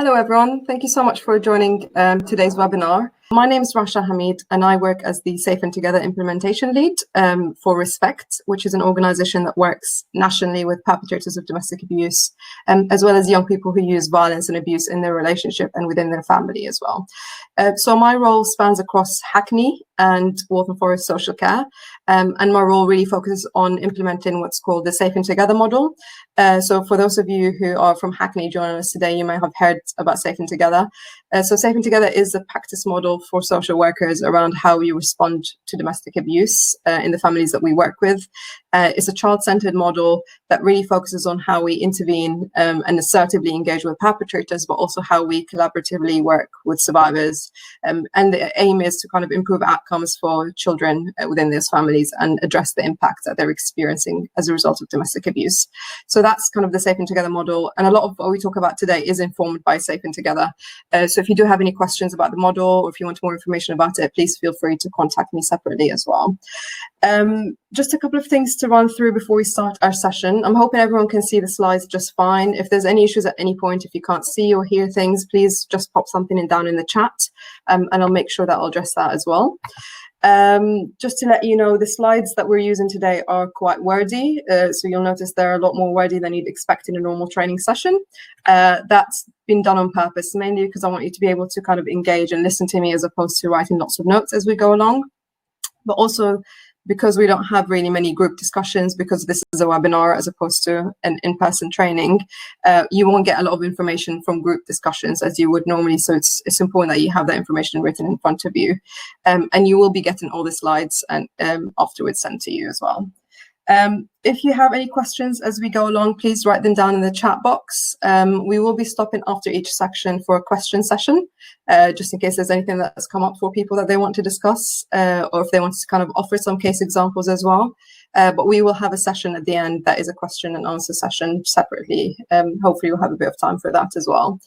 Hello everyone, thank you so much for joining today's webinar. My name is Rasha Hamid and I work as the Safe and Together implementation lead for Respect, which is an organisation that works nationally with perpetrators of domestic abuse, as well as young people who use violence and abuse in their relationship and within their family as well. So my role spans across Hackney and Waltham Forest social care, and my role really focuses on implementing what's called the Safe and Together model. So for those of you who are from Hackney joining us today, you may have heard about Safe and Together. So Safe and Together is a practice model for social workers around how we respond to domestic abuse in the families that we work with. It's a child-centered model that really focuses on how we intervene and assertively engage with perpetrators, but also how we collaboratively work with survivors. And the aim is to kind of improve outcomes for children within those families and address the impact that they're experiencing as a result of domestic abuse. So that's kind of the Safe and Together model. And a lot of what we talk about today is informed by Safe and Together. So if you do have any questions about the model, or if you want more information about it, please feel free to contact me separately as well. Just a couple of things to run through before we start our session. I'm hoping everyone can see the slides just fine. If there's any issues at any point, if you can't see or hear things, please just pop something down in the chat, and I'll make sure that I'll address that as well. Just to let you know, the slides that we're using today are quite wordy, so you'll notice they're a lot more wordy than you'd expect in a normal training session. That's been done on purpose, mainly because I want you to be able to kind of engage and listen to me as opposed to writing lots of notes as we go along, but also because we don't have really many group discussions, because this is a webinar as opposed to an in-person training, you won't get a lot of information from group discussions as you would normally. So it's important that you have that information written in front of you, and you will be getting all the slides and afterwards sent to you as well. If you have any questions as we go along, please write them down in the chat box. We will be stopping after each section for a question session, just in case there's anything that's come up for people that they want to discuss, or if they want to kind of offer some case examples as well. But we will have a session at the end that is a question and answer session separately. Hopefully we'll have a bit of time for that as well.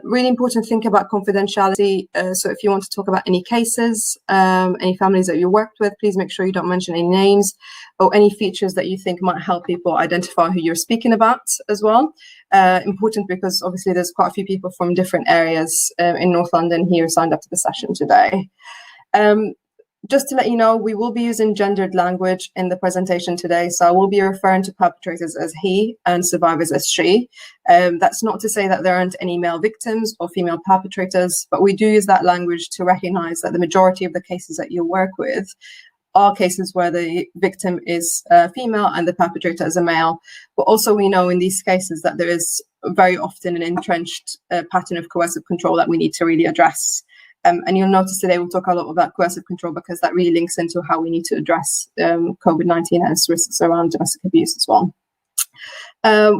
Really important to think about confidentiality. So if you want to talk about any cases, any families that you worked with, please make sure you don't mention any names or any features that you think might help people identify who you're speaking about as well. Important because obviously there's quite a few people from different areas in North London here signed up to the session today. Just to let you know, we will be using gendered language in the presentation today. So I will be referring to perpetrators as he and survivors as she. That's not to say that there aren't any male victims or female perpetrators, but we do use that language to recognize that the majority of the cases that you work with are cases where the victim is female and the perpetrator is a male. But also we know in these cases that there is very often an entrenched pattern of coercive control that we need to really address. And you'll notice today we'll talk a lot about coercive control because that really links into how we need to address COVID-19 and its risks around domestic abuse as well.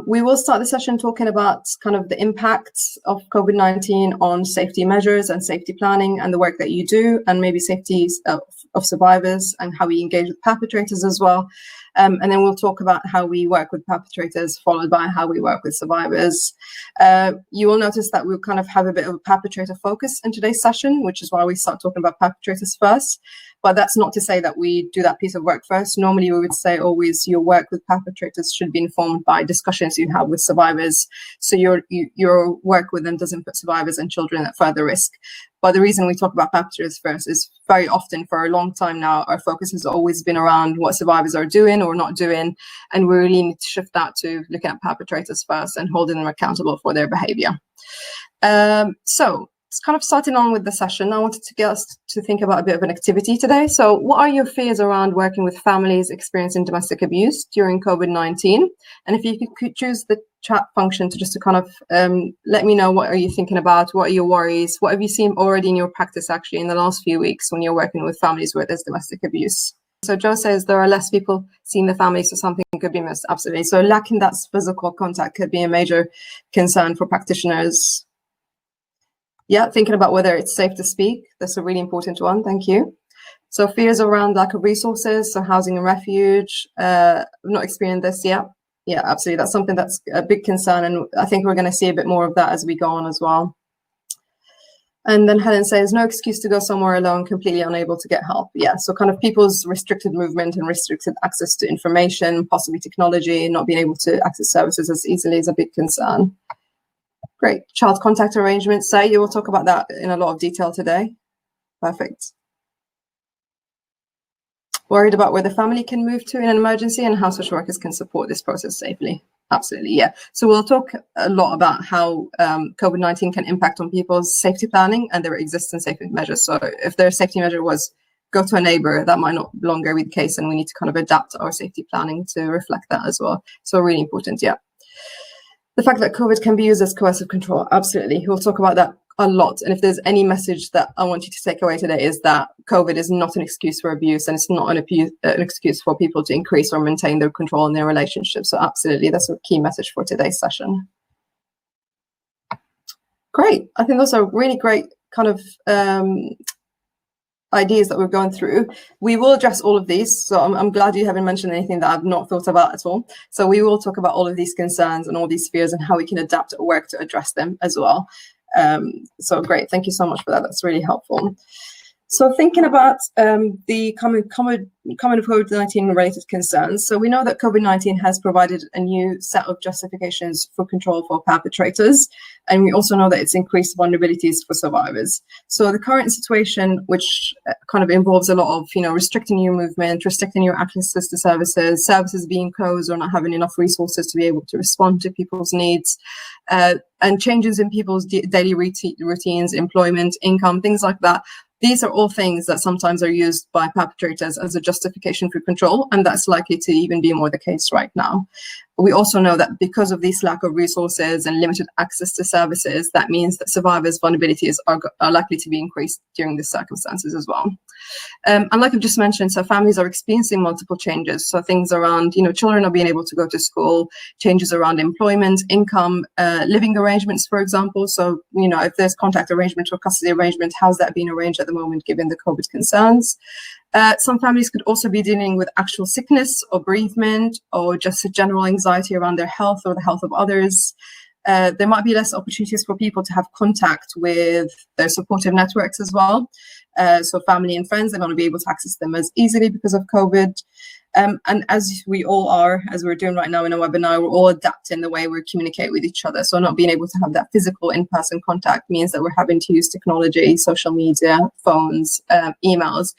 We will start the session talking about kind of the impacts of COVID-19 on safety measures and safety planning and the work that you do, and maybe safety of survivors and how we engage with perpetrators as well. And then we'll talk about how we work with perpetrators, followed by how we work with survivors. You will notice that we'll kind of have a bit of a perpetrator focus in today's session, which is why we start talking about perpetrators first. But that's not to say that we do that piece of work first. Normally we would say always your work with perpetrators should be informed by discussions you have with survivors. So your work with them doesn't put survivors and children at further risk. But the reason we talk about perpetrators first is very often for a long time now, our focus has always been around what survivors are doing or not doing. And we really need to shift that to looking at perpetrators first and holding them accountable for their behavior. So kind of starting on with the session, I wanted to get us to think about a bit of an activity today. So what are your fears around working with families experiencing domestic abuse during COVID-19? And if you could choose the chat function to just to kind of let me know, what are you thinking about? What are your worries? What have you seen already in your practice actually in the last few weeks when you're working with families where there's domestic abuse? So Joe says there are less people seeing the family, so something could be missed. Absolutely. So lacking that physical contact could be a major concern for practitioners. Yeah, thinking about whether it's safe to speak. That's a really important one. Thank you. So fears around lack of resources, so housing and refuge. I've not experienced this yet. Yeah, absolutely. That's something that's a big concern. And I think we're going to see a bit more of that as we go on as well. And then Helen says, no excuse to go somewhere alone, completely unable to get help. Yeah, so kind of people's restricted movement and restricted access to information, possibly technology, not being able to access services as easily is a big concern. Great. Child contact arrangements. So you will talk about that in a lot of detail today. Perfect. Worried about where the family can move to in an emergency and how social workers can support this process safely. Absolutely, yeah. So we'll talk a lot about how COVID-19 can impact on people's safety planning and their existing safety measures. So if their safety measure was go to a neighbor, that might not longer be the case, and we need to kind of adapt our safety planning to reflect that as well. So really important, yeah. The fact that COVID can be used as coercive control, absolutely. We'll talk about that a lot. And if there's any message that I want you to take away today, is that COVID is not an excuse for abuse, and it's not an excuse for people to increase or maintain their control in their relationships. So absolutely, that's a key message for today's session. Great. I think those are really great kind of ideas that we're going through. We will address all of these, so I'm glad you haven't mentioned anything that I've not thought about at all. So we will talk about all of these concerns and all these fears and how we can adapt our work to address them as well. So great, thank you so much for that. That's really helpful. So thinking about the common COVID-19 related concerns. So we know that COVID-19 has provided a new set of justifications for control for perpetrators. And we also know that it's increased vulnerabilities for survivors. So the current situation, which kind of involves a lot of, restricting your movement, restricting your access to services being closed or not having enough resources to be able to respond to people's needs, and changes in people's daily routines, employment, income, things like that. These are all things that sometimes are used by perpetrators as a justification for control, and that's likely to even be more the case right now. We also know that because of this lack of resources and limited access to services, that means that survivors' vulnerabilities are likely to be increased during these circumstances as well. And like I've just mentioned, so families are experiencing multiple changes. So things around, children not being able to go to school, changes around employment, income, living arrangements, for example. So, if there's contact arrangement or custody arrangement, how's that being arranged at the moment, given the COVID concerns? Some families could also be dealing with actual sickness or bereavement or just a general anxiety around their health or the health of others. There might be less opportunities for people to have contact with their supportive networks as well. So family and friends, they're going to be able to access them as easily because of COVID. And as we all are, as we're doing right now in a webinar, we're all adapting the way we communicate with each other. So not being able to have that physical in-person contact means that we're having to use technology, social media, phones, emails.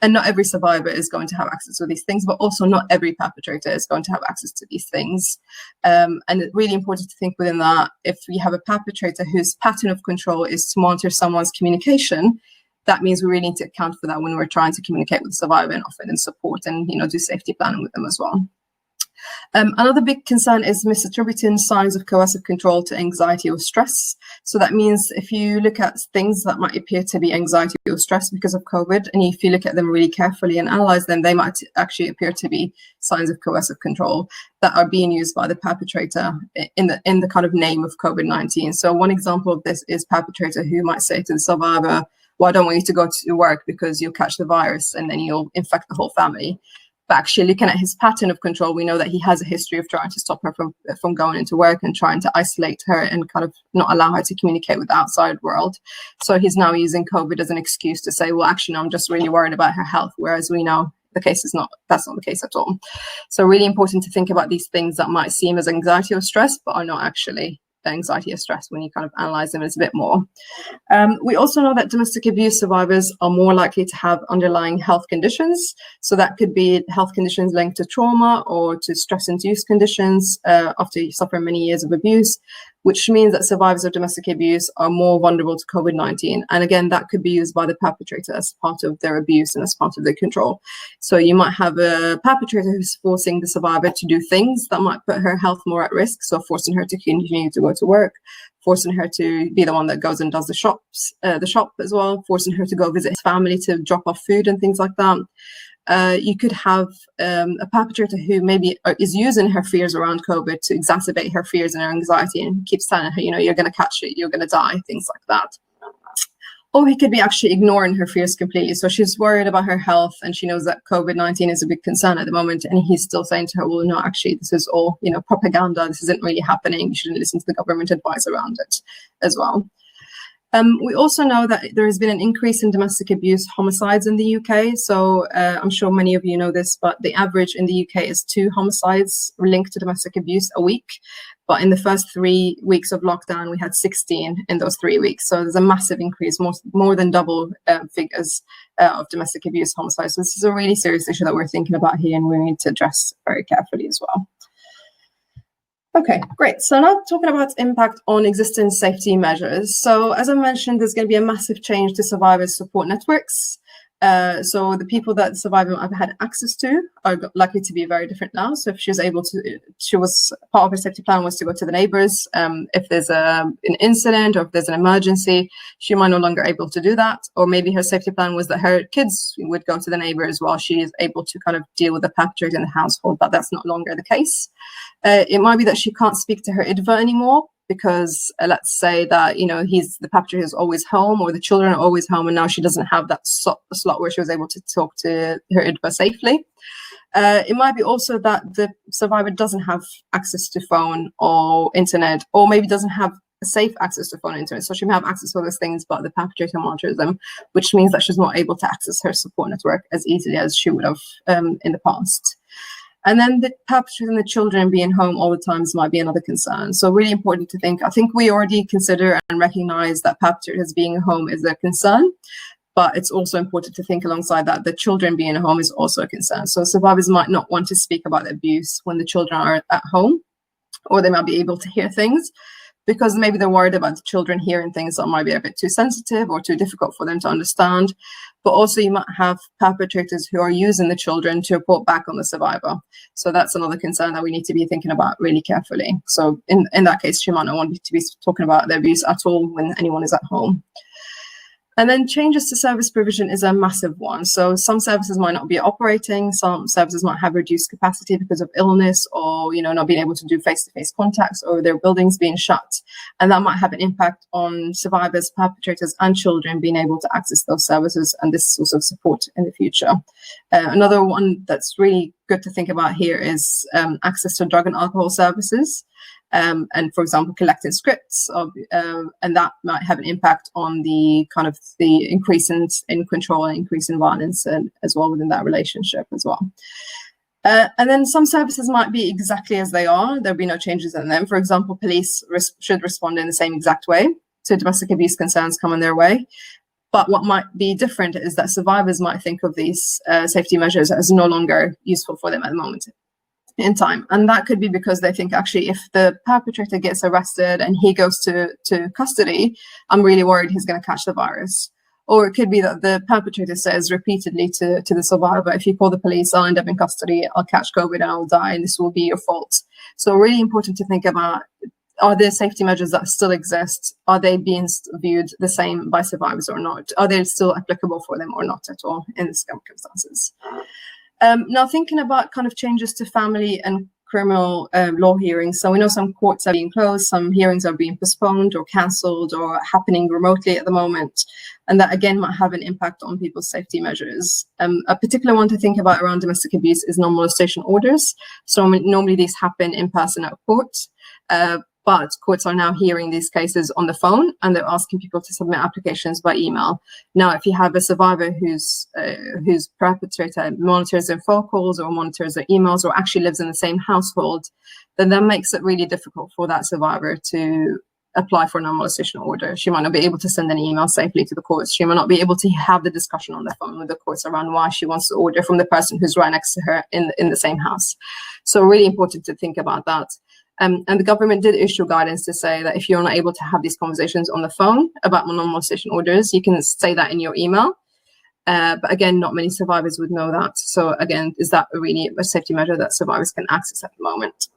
And not every survivor is going to have access to these things, but also not every perpetrator is going to have access to these things. And it's really important to think within that, if we have a perpetrator whose pattern of control is to monitor someone's communication, that means we really need to account for that when we're trying to communicate with the survivor and offer them support and, do safety planning with them as well. Another big concern is misattributing signs of coercive control to anxiety or stress. So that means if you look at things that might appear to be anxiety or stress because of COVID, and if you look at them really carefully and analyze them, they might actually appear to be signs of coercive control that are being used by the perpetrator in the kind of name of COVID-19. So one example of this is perpetrator who might say to the survivor, well, I don't want you to go to work because you'll catch the virus and then you'll infect the whole family. But actually looking at his pattern of control, we know that he has a history of trying to stop her from going into work and trying to isolate her and kind of not allow her to communicate with the outside world. So he's now using COVID as an excuse to say, well, actually, no, I'm just really worried about her health. Whereas we know that's not the case at all. So really important to think about these things that might seem as anxiety or stress, but are not actually anxiety or stress when you kind of analyze them a bit more. We also know that domestic abuse survivors are more likely to have underlying health conditions. So that could be health conditions linked to trauma or to stress-induced conditions after you suffer many years of abuse, which means that survivors of domestic abuse are more vulnerable to COVID-19. And again, that could be used by the perpetrator as part of their abuse and as part of their control. So you might have a perpetrator who's forcing the survivor to do things that might put her health more at risk. So forcing her to continue to go to work, forcing her to be the one that goes and does the shop as well, forcing her to go visit his family to drop off food and things like that. You could have a perpetrator who maybe is using her fears around COVID to exacerbate her fears and her anxiety and keeps telling her, you're going to catch it, you're going to die, things like that. Or he could be actually ignoring her fears completely. So she's worried about her health and she knows that COVID-19 is a big concern at the moment. And he's still saying to her, well, no, actually, this is all, propaganda. This isn't really happening. You shouldn't listen to the government advice around it as well. We also know that there has been an increase in domestic abuse homicides in the UK. So I'm sure many of you know this, but the average in the UK is 2 homicides linked to domestic abuse a week. But in the first 3 weeks of lockdown, we had 16 in those 3 weeks. So there's a massive increase, more than double figures of domestic abuse homicides. So this is a really serious issue that we're thinking about here, and we need to address very carefully as well. Okay, great. So now talking about impact on existing safety measures. So as I mentioned, there's going to be a massive change to survivors' support networks. So the people that the survivor have had access to are likely to be very different now. So if she was part of her safety plan was to go to the neighbors. If there's an incident or if there's an emergency, she might no longer able to do that. Or maybe her safety plan was that her kids would go to the neighbors while she is able to kind of deal with the perpetrator in the household, but that's no longer the case. It might be that she can't speak to her IDVA anymore, because let's say that, you know, the perpetrator is always home, or the children are always home, and now she doesn't have that slot where she was able to talk to her IDVA safely. It might be also that the survivor doesn't have access to phone or internet, or maybe doesn't have safe access to phone and internet. So she may have access to those things, but the perpetrator monitors them, which means that she's not able to access her support network as easily as she would have in the past. And then the perpetrators and the children being home all the times might be another concern. So really important to think. I think we already consider and recognize that perpetrators being home is a concern, but it's also important to think alongside that the children being home is also a concern. So survivors might not want to speak about the abuse when the children are at home, or they might be able to hear things, because maybe they're worried about the children hearing things that might be a bit too sensitive or too difficult for them to understand. But also you might have perpetrators who are using the children to report back on the survivor. So that's another concern that we need to be thinking about really carefully. So in that case, she might not want to be talking about the abuse at all when anyone is at home. And then changes to service provision is a massive one. So some services might not be operating, some services might have reduced capacity because of illness, or, you know, not being able to do face-to-face contacts, or their buildings being shut. And that might have an impact on survivors, perpetrators, and children being able to access those services and this sort of support in the future. Another one that's really good to think about here is access to drug and alcohol services. And for example, collecting scripts and that might have an impact on the kind of the increase in control and increase in violence as well within that relationship as well. And then some services might be exactly as they are. There'll be no changes in them. For example, police should respond in the same exact way to domestic abuse concerns coming their way. But what might be different is that survivors might think of these safety measures as no longer useful for them at the moment in time. And that could be because they think, actually, if the perpetrator gets arrested and he goes to custody, I'm really worried he's going to catch the virus. Or it could be that the perpetrator says repeatedly to the survivor, if you call the police, I'll end up in custody, I'll catch COVID and I'll die, and this will be your fault. So really important to think about, are there safety measures that still exist? Are they being viewed the same by survivors or not? Are they still applicable for them or not at all in the circumstances? Now, thinking about kind of changes to family and criminal law hearings. So we know some courts are being closed, some hearings are being postponed or cancelled or happening remotely at the moment. And that, again, might have an impact on people's safety measures. A particular one to think about around domestic abuse is non-molestation orders. So normally these happen in person at court. But courts are now hearing these cases on the phone, and they're asking people to submit applications by email. Now, if you have a survivor whose perpetrator monitors their phone calls or monitors their emails or actually lives in the same household, then that makes it really difficult for that survivor to apply for a non-molestation order. She might not be able to send an email safely to the courts. She might not be able to have the discussion on the phone with the courts around why she wants to order from the person who's right next to her in the same house. So really important to think about that. And the government did issue guidance to say that if you're not able to have these conversations on the phone about non-molestation orders, you can say that in your email. But again, not many survivors would know that. So again, is that really a safety measure that survivors can access at the moment?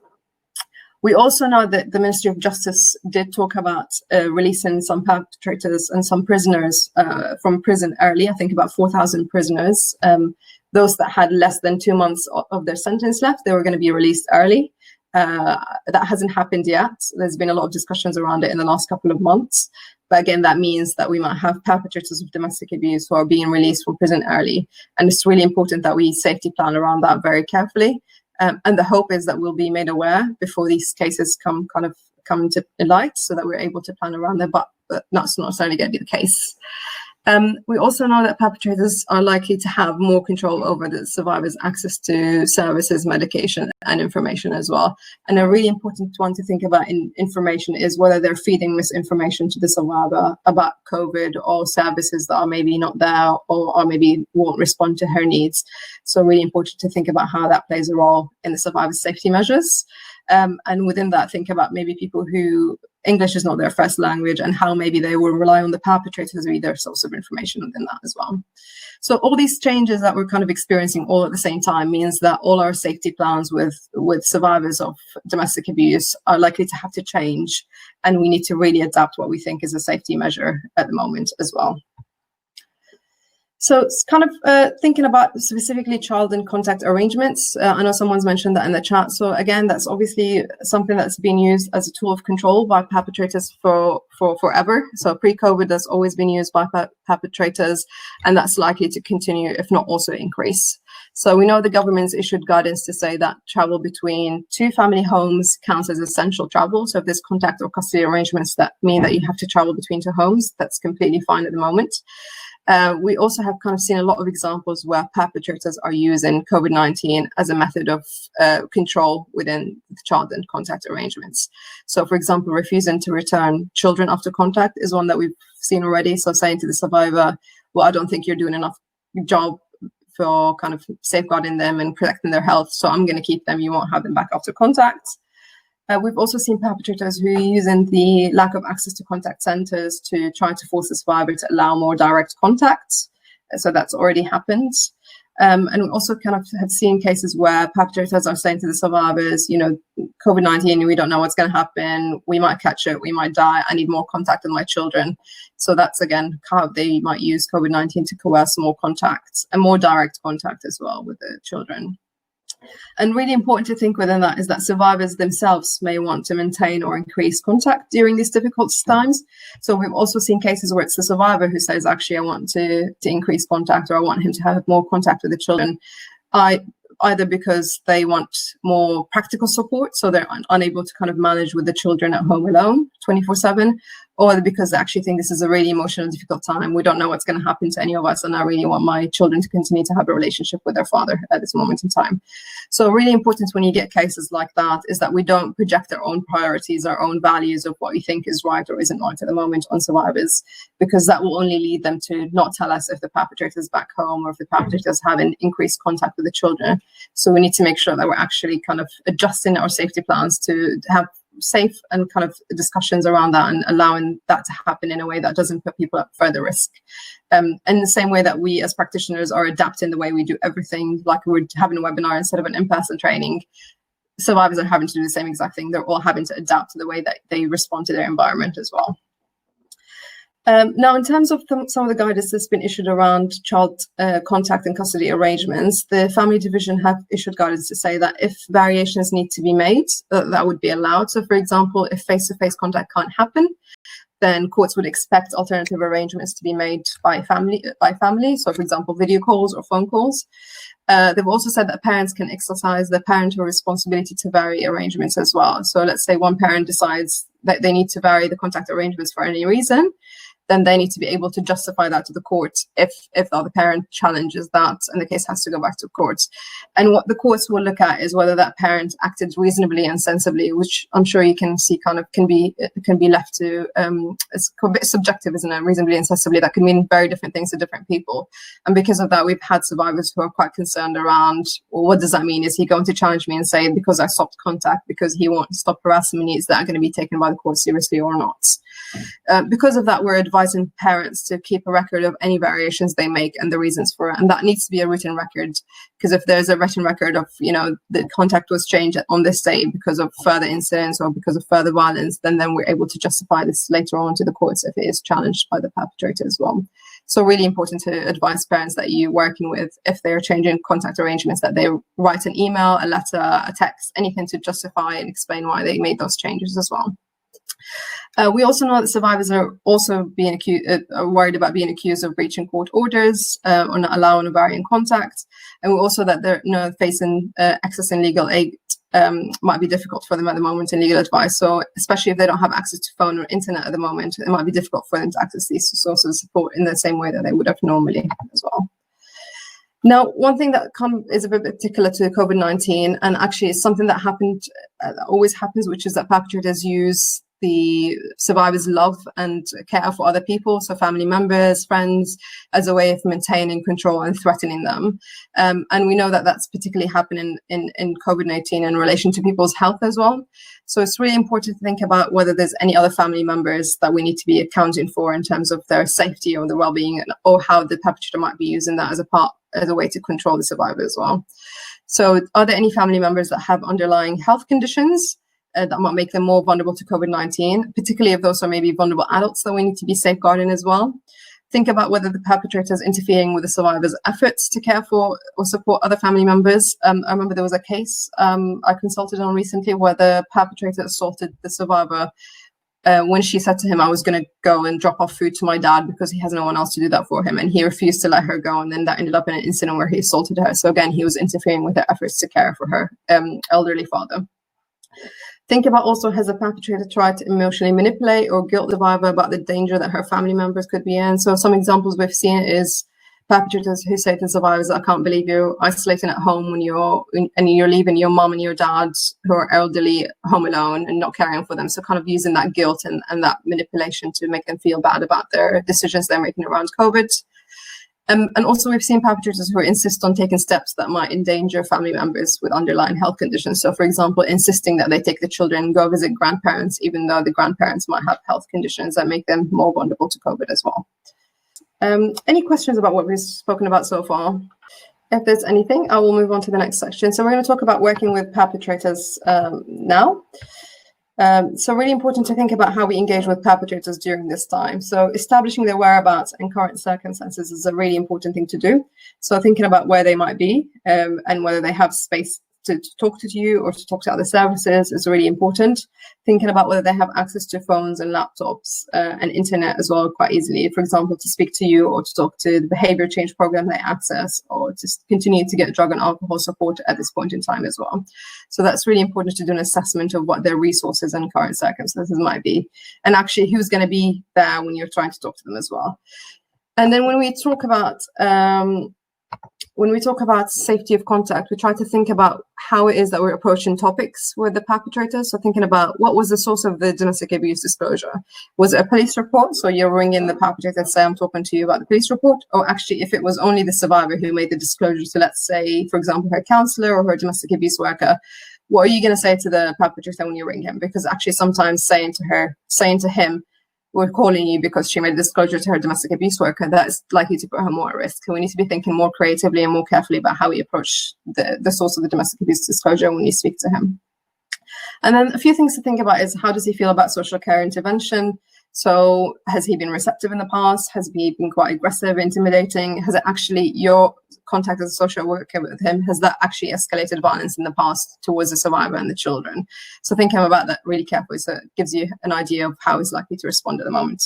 We also know that the Ministry of Justice did talk about releasing some perpetrators and some prisoners from prison early. I think about 4,000 prisoners. Those that had less than 2 months of their sentence left, they were going to be released early. That hasn't happened yet. There's been a lot of discussions around it in the last couple of months. But again, that means that we might have perpetrators of domestic abuse who are being released from prison early. And it's really important that we safety plan around that very carefully. And the hope is that we'll be made aware before these cases come to light, so that we're able to plan around them. But but that's not necessarily going to be the case. We also know that perpetrators are likely to have more control over the survivor's access to services, medication, and information as well. And a really important one to think about in information is whether they're feeding misinformation to the survivor about COVID or services that are maybe not there or maybe won't respond to her needs. So really important to think about how that plays a role in the survivor's safety measures. And within that, think about maybe people who English is not their first language and how maybe they will rely on the perpetrators to be their source of information within that as well. So all these changes that we're kind of experiencing all at the same time means that all our safety plans with survivors of domestic abuse are likely to have to change, and we need to really adapt what we think is a safety measure at the moment as well. So it's kind of thinking about specifically child and contact arrangements. I know someone's mentioned that in the chat. So again, that's obviously something that's been used as a tool of control by perpetrators for forever. So pre-COVID, that's always been used by perpetrators, and that's likely to continue, if not also increase. So we know the government's issued guidance to say that travel between two family homes counts as essential travel. So if there's contact or custody arrangements that mean that you have to travel between two homes, that's completely fine at the moment. We also have kind of seen a lot of examples where perpetrators are using COVID-19 as a method of control within the child and contact arrangements. So, for example, refusing to return children after contact is one that we've seen already. So saying to the survivor, well, I don't think you're doing enough job for kind of safeguarding them and protecting their health, so I'm going to keep them. You won't have them back after contact. We've also seen perpetrators who are using the lack of access to contact centers to try to force the survivor to allow more direct contact. So that's already happened. And we also kind of have seen cases where perpetrators are saying to the survivors, you know, COVID-19, we don't know what's going to happen. We might catch it. We might die. I need more contact with my children. So that's, again, how they might use COVID-19 to coerce more contact and more direct contact as well with the children. And really important to think within that is that survivors themselves may want to maintain or increase contact during these difficult times. So we've also seen cases where it's the survivor who says, actually, I want to increase contact, or I want him to have more contact with the children. Either because they want more practical support, so they're unable to kind of manage with the children at home alone 24/7, or because they actually think this is a really emotional, difficult time. We don't know what's going to happen to any of us, and I really want my children to continue to have a relationship with their father at this moment in time. So really important when you get cases like that is that we don't project our own priorities, our own values of what we think is right or isn't right at the moment on survivors, because that will only lead them to not tell us if the perpetrator is back home or if the perpetrator is having increased contact with the children. So we need to make sure that we're actually kind of adjusting our safety plans to have safe and kind of discussions around that and allowing that to happen in a way that doesn't put people at further risk. In the same way that we as practitioners are adapting the way we do everything, like we're having a webinar instead of an in-person training, survivors are having to do the same exact thing. They're all having to adapt to the way that they respond to their environment as well. Now, in terms of some of the guidance that's been issued around child contact and custody arrangements, the Family Division have issued guidance to say that if variations need to be made, that would be allowed. So, for example, if face-to-face contact can't happen, then courts would expect alternative arrangements to be made by family. So, for example, video calls or phone calls. They've also said that parents can exercise their parental responsibility to vary arrangements as well. So let's say one parent decides that they need to vary the contact arrangements for any reason, then they need to be able to justify that to the court if the other parent challenges that, and the case has to go back to court. And what the courts will look at is whether that parent acted reasonably and sensibly, which I'm sure you can see kind of can be left to, it's a bit subjective, isn't it? Reasonably and sensibly, that can mean very different things to different people. And because of that, we've had survivors who are quite concerned around, well, what does that mean? Is he going to challenge me and say, because I stopped contact, because he won't stop harassing me, is that going to be taken by the court seriously or not? Because of that, we're advising parents to keep a record of any variations they make and the reasons for it. And that needs to be a written record, because if there's a written record of, you know, the contact was changed on this day because of further incidents or because of further violence, then we're able to justify this later on to the courts if it is challenged by the perpetrator as well. So really important to advise parents that you're working with, if they're changing contact arrangements, that they write an email, a letter, a text, anything to justify and explain why they made those changes as well. We also know that survivors are also being worried about being accused of breaching court orders or not allowing ovarian contact, and we also that they're facing accessing legal aid might be difficult for them at the moment in legal advice. So especially if they don't have access to phone or internet at the moment, it might be difficult for them to access these sources of support in the same way that they would have normally as well. Now, one thing that is a bit particular to COVID-19, and actually it's something that always happens, which is that perpetrators use the survivor's love and care for other people, so family members, friends, as a way of maintaining control and threatening them. And we know that that's particularly happening in COVID-19 in relation to people's health as well. So it's really important to think about whether there's any other family members that we need to be accounting for in terms of their safety or their well-being, or how the perpetrator might be using that as a way to control the survivor as well. So are there any family members that have underlying health conditions that might make them more vulnerable to COVID-19, particularly if those are maybe vulnerable adults that we need to be safeguarding as well? Think about whether the perpetrator is interfering with the survivor's efforts to care for or support other family members. I remember there was a case I consulted on recently where the perpetrator assaulted the survivor when she said to him, I was going to go and drop off food to my dad because he has no one else to do that for him. And he refused to let her go. And then that ended up in an incident where he assaulted her. So again, he was interfering with her efforts to care for her elderly father. Think about also, has the perpetrator tried to emotionally manipulate or guilt the survivor about the danger that her family members could be in? So some examples we've seen is perpetrators who say to survivors, I can't believe you're isolating at home when you're leaving your mom and your dad who are elderly home alone and not caring for them. So kind of using that guilt and that manipulation to make them feel bad about their decisions they're making around COVID. And also we've seen perpetrators who insist on taking steps that might endanger family members with underlying health conditions. So for example, insisting that they take the children and go visit grandparents, even though the grandparents might have health conditions that make them more vulnerable to COVID as well. Any questions about what we've spoken about so far? If there's anything, I will move on to the next section. So we're going to talk about working with perpetrators now. So really important to think about how we engage with perpetrators during this time. So establishing their whereabouts and current circumstances is a really important thing to do. So thinking about where they might be and whether they have space to talk to you or to talk to other services is really important. Thinking about whether they have access to phones and laptops and internet as well quite easily, for example, to speak to you or to talk to the behavior change program they access, or to continue to get drug and alcohol support at this point in time as well. So that's really important to do an assessment of what their resources and current circumstances might be, and actually who's going to be there when you're trying to talk to them as well. And then when we talk about safety of contact, we try to think about how it is that we're approaching topics with the perpetrators. So thinking about what was the source of the domestic abuse disclosure. Was it a police report? So you're ringing the perpetrator and say, I'm talking to you about the police report. Or actually, if it was only the survivor who made the disclosure to, let's say, for example, her counselor or her domestic abuse worker, what are you going to say to the perpetrator when you ring him? Because actually sometimes saying to him, we're calling you because she made a disclosure to her domestic abuse worker, that's likely to put her more at risk. And we need to be thinking more creatively and more carefully about how we approach the source of the domestic abuse disclosure when we speak to him. And then a few things to think about is, how does he feel about social care intervention? So has he been receptive in the past? Has he been quite aggressive, intimidating? Has it actually, your contact as a social worker with him, has that actually escalated violence in the past towards the survivor and the children? So thinking about that really carefully, so it gives you an idea of how he's likely to respond at the moment.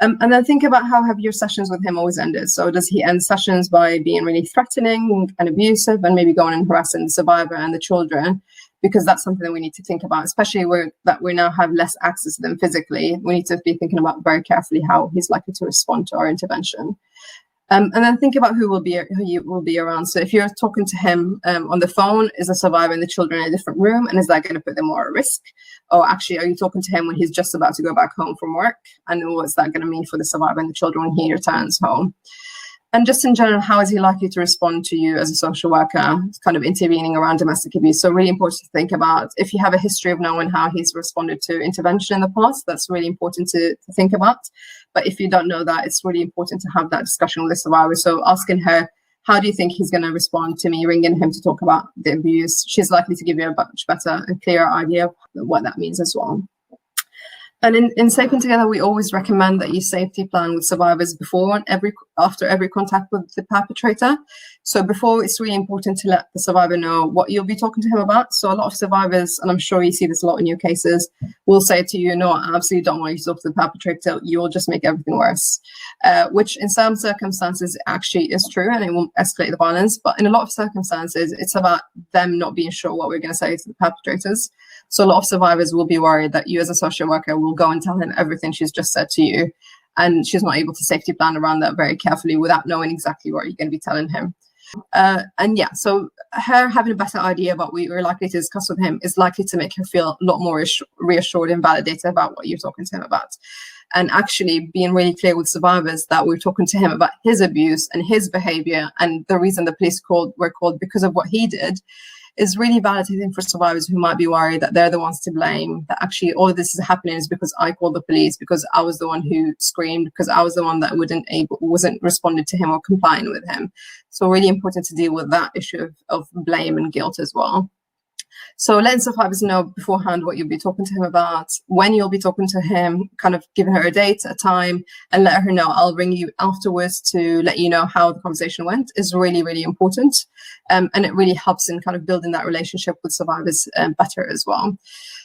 And then think about, how have your sessions with him always ended? So does he end sessions by being really threatening and abusive and maybe going and harassing the survivor and the children? Because that's something that we need to think about, especially that we now have less access to them physically. We need to be thinking about very carefully how he's likely to respond to our intervention. And then think about who you will be around. So if you're talking to him on the phone, is the survivor and the children in a different room? And is that going to put them more at risk? Or actually, are you talking to him when he's just about to go back home from work? And what's that going to mean for the survivor and the children when he returns home? And just in general, how is he likely to respond to you as a social worker, kind of intervening around domestic abuse? So really important to think about, if you have a history of knowing how he's responded to intervention in the past, that's really important to think about. But if you don't know that, it's really important to have that discussion with the survivor. So asking her, how do you think he's going to respond to me ringing him to talk about the abuse? She's likely to give you a much better and clearer idea of what that means as well. And in Safe Together, we always recommend that you safety plan with survivors before and after every contact with the perpetrator. So before, it's really important to let the survivor know what you'll be talking to him about. So a lot of survivors, and I'm sure you see this a lot in your cases, will say to you, no, I absolutely don't want you to talk to the perpetrator. You will just make everything worse, which in some circumstances actually is true, and it won't escalate the violence. But in a lot of circumstances, it's about them not being sure what we're going to say to the perpetrators. So a lot of survivors will be worried that you as a social worker will go and tell him everything she's just said to you, and she's not able to safety plan around that very carefully without knowing exactly what you're going to be telling him. And yeah, so her having a better idea about what you're likely to discuss with him is likely to make her feel a lot more reassured and validated about what you're talking to him about. And actually being really clear with survivors that we're talking to him about his abuse and his behavior, and the reason the police were called because of what he did, is really validating for survivors who might be worried that they're the ones to blame, that actually all of this is happening is because I called the police, because I was the one who screamed, because I was the one that wasn't responded to him or complying with him. So really important to deal with that issue of blame and guilt as well. So letting survivors know beforehand what you'll be talking to him about, when you'll be talking to him, kind of giving her a date, a time, and let her know, I'll ring you afterwards to let you know how the conversation went, is really, really important. And it really helps in kind of building that relationship with survivors better as well.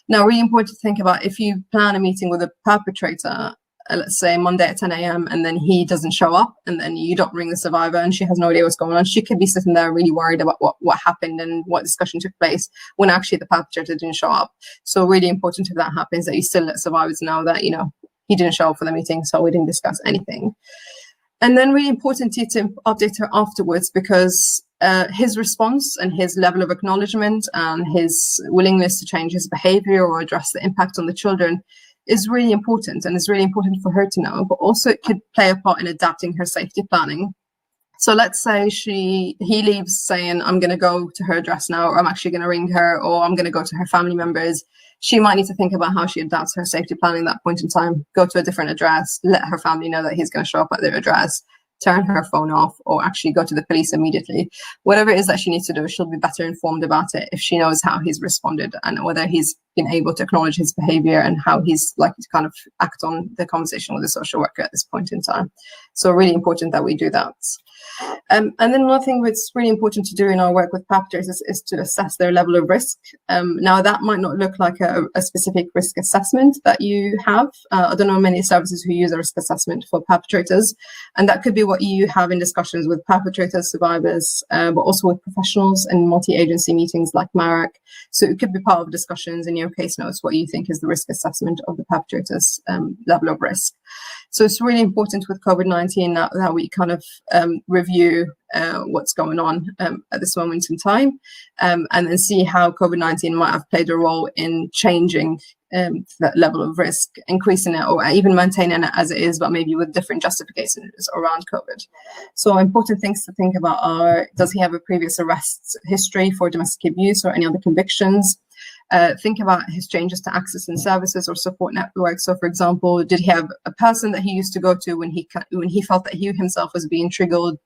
Now, really important to think about, if you plan a meeting with a perpetrator, let's say Monday at 10 a.m. and then he doesn't show up, and then you don't ring the survivor and she has no idea what's going on, she could be sitting there really worried about what happened and what discussion took place when actually the perpetrator didn't show up. So really important if that happens, that you still let survivors know that, you know, he didn't show up for the meeting, so we didn't discuss anything. And then really important to update her afterwards, because his response and his level of acknowledgement and his willingness to change his behavior or address the impact on the children is really important, and it's really important for her to know, but also it could play a part in adapting her safety planning. So let's say he leaves saying, I'm going to go to her address now, or I'm actually going to ring her, or I'm going to go to her family members. She might need to think about how she adapts her safety planning at that point in time, go to a different address, let her family know that he's going to show up at their address, turn her phone off, or actually go to the police immediately. Whatever it is that she needs to do, she'll be better informed about it if she knows how he's responded and whether he's been able to acknowledge his behavior and how he's likely to kind of act on the conversation with the social worker at this point in time. So really important that we do that. And then another thing that's really important to do in our work with perpetrators is to assess their level of risk. Now, that might not look like a specific risk assessment that you have. I don't know many services who use a risk assessment for perpetrators, and that could be what you have in discussions with perpetrators, survivors, but also with professionals in multi-agency meetings like MARAC. So it could be part of discussions in your case notes what you think is the risk assessment of the perpetrator's level of risk. So it's really important with COVID-19 that we kind of review what's going on at this moment in time, and then see how COVID-19 might have played a role in changing that level of risk, increasing it, or even maintaining it as it is, but maybe with different justifications around COVID. So important things to think about are, does he have a previous arrest history for domestic abuse or any other convictions? Think about his changes to access and services or support networks. So, for example, did he have a person that he used to go to when he felt that he himself was being triggered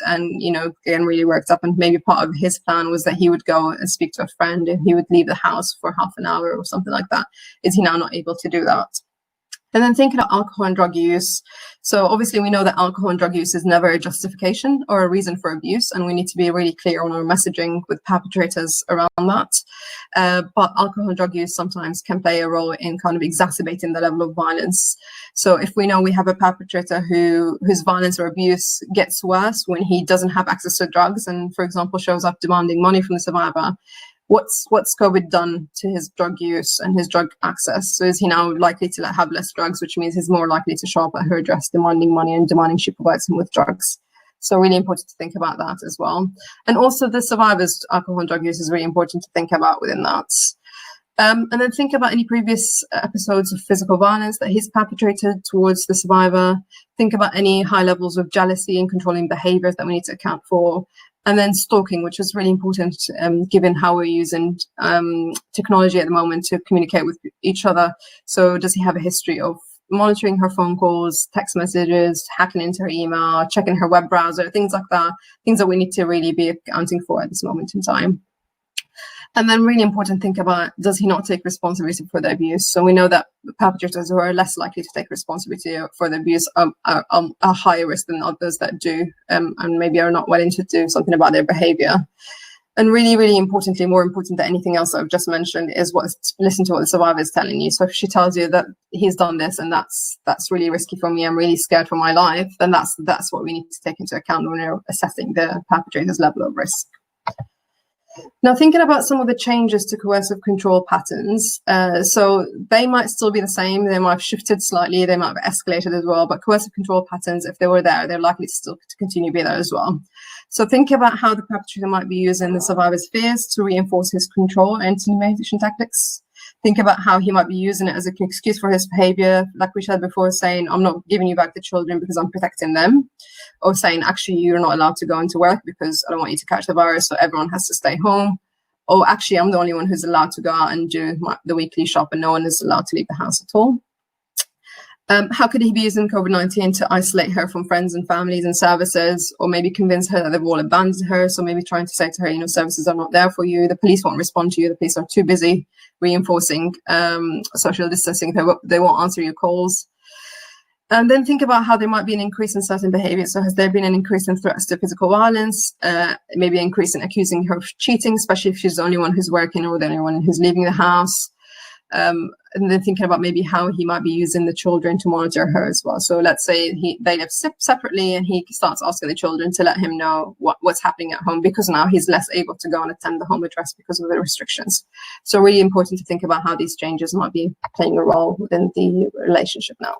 and, you know, getting really worked up, and maybe part of his plan was that he would go and speak to a friend and he would leave the house for half an hour or something like that. Is he now not able to do that? And then thinking about alcohol and drug use. So obviously we know that alcohol and drug use is never a justification or a reason for abuse, and we need to be really clear on our messaging with perpetrators around that. But alcohol and drug use sometimes can play a role in kind of exacerbating the level of violence. So if we know we have a perpetrator whose violence or abuse gets worse when he doesn't have access to drugs and, for example, shows up demanding money from the survivor, what's COVID done to his drug use and his drug access? So is he now likely to have less drugs, which means he's more likely to show up at her address demanding money and demanding she provides him with drugs? So really important to think about that as well. And also the survivor's alcohol and drug use is really important to think about within that. And then think about any previous episodes of physical violence that he's perpetrated towards the survivor. Think about any high levels of jealousy and controlling behaviors that we need to account for. And then stalking, which is really important given how we're using technology at the moment to communicate with each other. So does he have a history of monitoring her phone calls, text messages, hacking into her email, checking her web browser, things like that, things that we need to really be accounting for at this moment in time. And then really important, think about, does he not take responsibility for the abuse? So we know that perpetrators who are less likely to take responsibility for the abuse are higher risk than others that do, and maybe are not willing to do something about their behavior. And really, really importantly, more important than anything else I've just mentioned, is listen to what the survivor is telling you. So if she tells you that he's done this and that's really risky for me, I'm really scared for my life, then that's what we need to take into account when we're assessing the perpetrator's level of risk. Now, thinking about some of the changes to coercive control patterns, so they might still be the same, they might have shifted slightly, they might have escalated as well, but coercive control patterns, if they were there, they're likely to still continue to be there as well. So think about how the perpetrator might be using the survivor's fears to reinforce his control and intimidation tactics. Think about how he might be using it as an excuse for his behavior, like we said before, saying, I'm not giving you back the children because I'm protecting them, or saying, actually, you're not allowed to go into work because I don't want you to catch the virus, so everyone has to stay home. Or actually, I'm the only one who's allowed to go out and do the weekly shop and no one is allowed to leave the house at all. How could he be using COVID-19 to isolate her from friends and families and services, or maybe convince her that they've all abandoned her? So maybe trying to say to her, services are not there for you. The police won't respond to you. The police are too busy reinforcing social distancing. They won't answer your calls. And then think about how there might be an increase in certain behaviors. So has there been an increase in threats to physical violence, maybe an increase in accusing her of cheating, especially if she's the only one who's working or the only one who's leaving the house? And then thinking about maybe how he might be using the children to monitor her as well. So let's say they live separately and he starts asking the children to let him know what's happening at home, because now he's less able to go and attend the home address because of the restrictions. So really important to think about how these changes might be playing a role within the relationship now.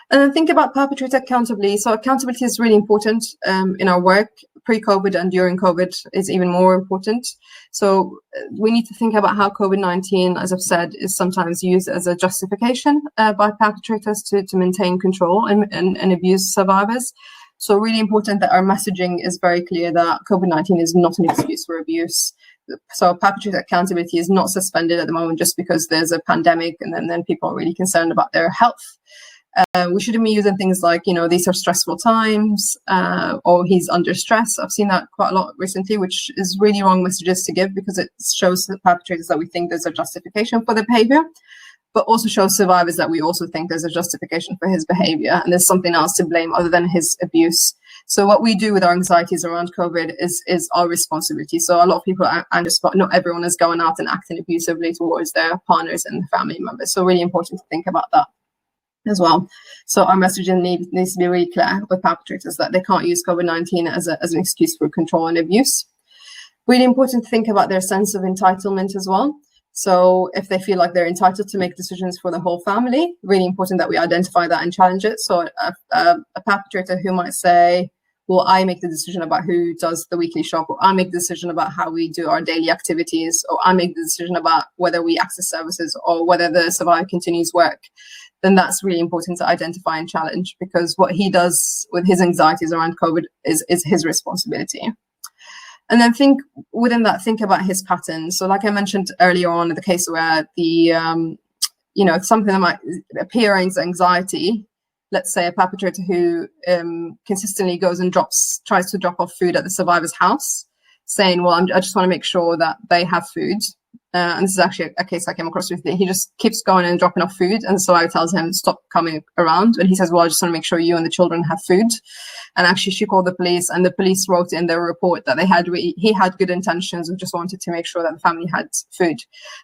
And then think about perpetrator accountability. So accountability is really important in our work. Pre-COVID and during COVID is even more important. So we need to think about how COVID-19, as I've said, is sometimes used as a justification by perpetrators to maintain control and abuse survivors. So really important that our messaging is very clear that COVID-19 is not an excuse for abuse. So perpetrator accountability is not suspended at the moment just because there's a pandemic and then people are really concerned about their health. We shouldn't be using things like, these are stressful times, or he's under stress. I've seen that quite a lot recently, which is really wrong messages to give, because it shows the perpetrators that we think there's a justification for the behavior, but also shows survivors that we also think there's a justification for his behavior and there's something else to blame other than his abuse. So what we do with our anxieties around COVID is our responsibility. So a lot of people are anxious, but not everyone is going out and acting abusively towards their partners and family members. So really important to think about that as well. So our messaging needs to be really clear with perpetrators that they can't use COVID-19 as an excuse for control and abuse. Really important to think about their sense of entitlement as well. So if they feel like they're entitled to make decisions for the whole family, really important that we identify that and challenge it. So a perpetrator who might say, well, I make the decision about who does the weekly shop, or I make the decision about how we do our daily activities, or I make the decision about whether we access services or whether the survivor continues work, then that's really important to identify and challenge, because what he does with his anxieties around COVID is his responsibility. And then think about his patterns. So like I mentioned earlier on, in the case where the, something that might appear as anxiety, let's say a perpetrator who consistently goes and tries to drop off food at the survivor's house, saying, well, I just want to make sure that they have food. And this is actually a case I came across recently. He just keeps going and dropping off food, and so I tells him, stop coming around. And he says, well, I just want to make sure you and the children have food. And actually she called the police, and the police wrote in their report that he had good intentions and just wanted to make sure that the family had food.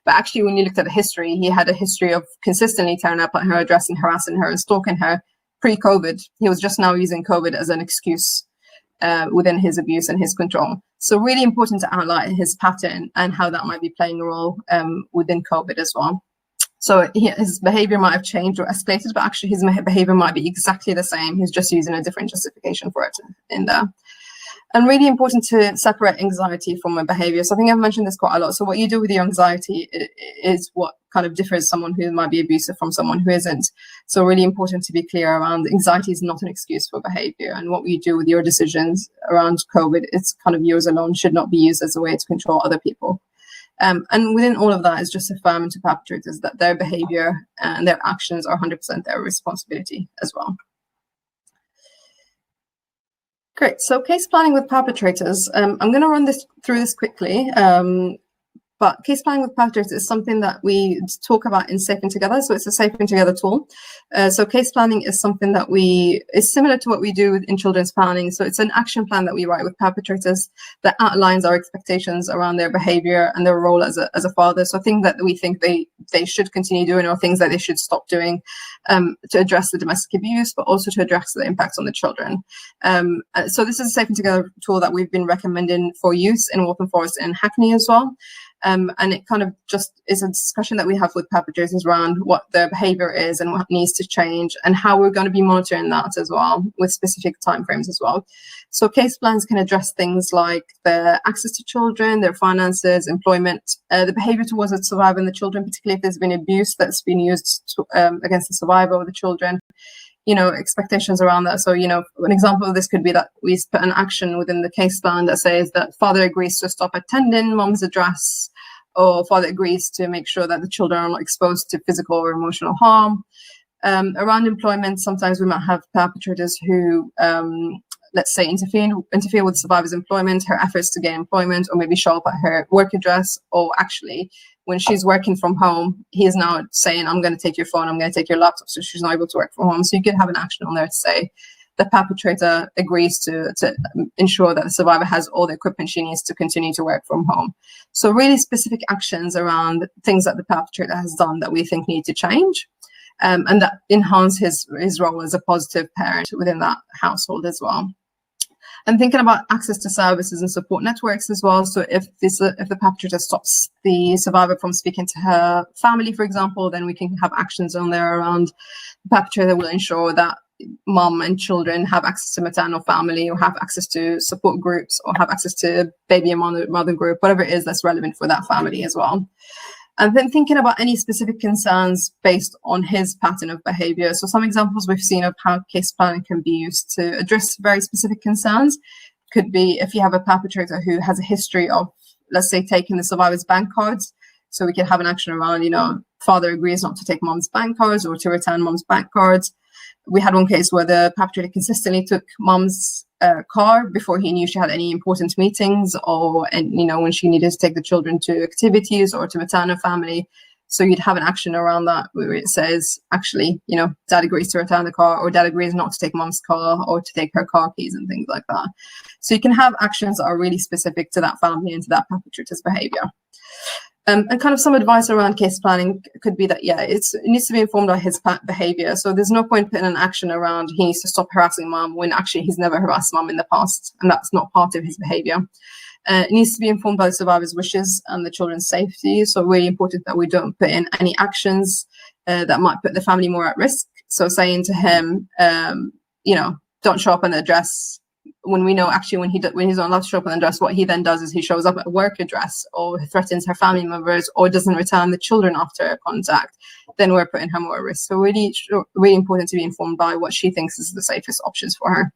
But actually, when you looked at the history, he had a history of consistently turning up at her address and harassing her and stalking her pre-COVID. He was just now using COVID as an excuse within his abuse and his control. So really important to outline his pattern and how that might be playing a role within COVID as well. So his behavior might have changed or escalated, but actually his behavior might be exactly the same. He's just using a different justification for it in there. And really important to separate anxiety from a behavior. So I think I've mentioned this quite a lot. So what you do with your anxiety is what kind of differs someone who might be abusive from someone who isn't. So really important to be clear around anxiety is not an excuse for behavior. And what you do with your decisions around COVID, it's kind of yours alone, should not be used as a way to control other people. And within all of that is just affirming to perpetrators that their behavior and their actions are 100% their responsibility as well. Great. So case planning with perpetrators. I'm going to run through this quickly. But case planning with perpetrators is something that we talk about in Safe and Together. So it's a Safe and Together tool. So case planning is something that is similar to what we do in children's planning. So it's an action plan that we write with perpetrators that outlines our expectations around their behavior and their role as a father. So things that we think they should continue doing, or things that they should stop doing, to address the domestic abuse, but also to address the impacts on the children. So this is a Safe and Together tool that we've been recommending for use in Waltham Forest and Hackney as well. And it kind of just is a discussion that we have with perpetrators around what their behavior is and what needs to change, and how we're going to be monitoring that as well, with specific timeframes as well. So case plans can address things like their access to children, their finances, employment, the behavior towards the survivor and the children, particularly if there's been abuse that's been used against the survivor or the children, expectations around that. So, an example of this could be that we put an action within the case plan that says that father agrees to stop attending mom's address, or father agrees to make sure that the children are not exposed to physical or emotional harm. Around employment, sometimes we might have perpetrators who, let's say, interfere with survivor's employment, her efforts to gain employment, or maybe show up at her work address, or actually, when she's working from home, he is now saying, I'm going to take your phone, I'm going to take your laptop, so she's not able to work from home. So you could have an action on there to say the perpetrator agrees to ensure that the survivor has all the equipment she needs to continue to work from home. So really specific actions around things that the perpetrator has done that we think need to change, and that enhance his role as a positive parent within that household as well. And thinking about access to services and support networks as well. So if the perpetrator stops the survivor from speaking to her family, for example, then we can have actions on there around the perpetrator will ensure that mom and children have access to maternal family, or have access to support groups, or have access to baby and mother group, whatever it is that's relevant for that family as well. And then thinking about any specific concerns based on his pattern of behavior. So some examples we've seen of how case planning can be used to address very specific concerns could be if you have a perpetrator who has a history of, let's say, taking the survivor's bank cards. So we could have an action around, father agrees not to take mom's bank cards or to return mom's bank cards. We had one case where the perpetrator consistently took mom's car before he knew she had any important meetings, or when she needed to take the children to activities or to maternal family. So you'd have an action around that where it says, actually, dad agrees to return the car, or dad agrees not to take mom's car or to take her car keys and things like that. So you can have actions that are really specific to that family and to that perpetrator's behavior. And kind of some advice around case planning could be that, it needs to be informed by his behavior. So there's no point putting an action around he needs to stop harassing mom when actually he's never harassed mom in the past, and that's not part of his behavior. It needs to be informed by the survivor's wishes and the children's safety. So really important that we don't put in any actions that might put the family more at risk. So saying to him, don't show up on the address, when we know actually when he's not allowed to show up on the address, what he then does is he shows up at a work address, or threatens her family members, or doesn't return the children after a contact, then we're putting her more at risk. So really important to be informed by what she thinks is the safest options for her.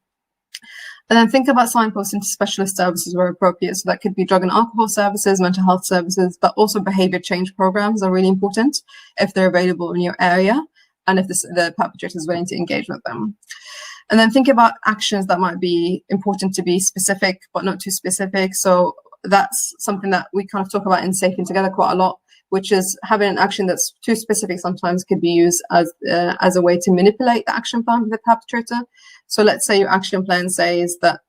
And then think about signposting to specialist services where appropriate. So that could be drug and alcohol services, mental health services, but also behavior change programs are really important if they're available in your area, and if the perpetrator is willing to engage with them. And then think about actions that might be important to be specific, but not too specific. So that's something that we kind of talk about in Safe and Together quite a lot, which is having an action that's too specific sometimes could be used as a way to manipulate the action plan with the perpetrator. So let's say your action plan says that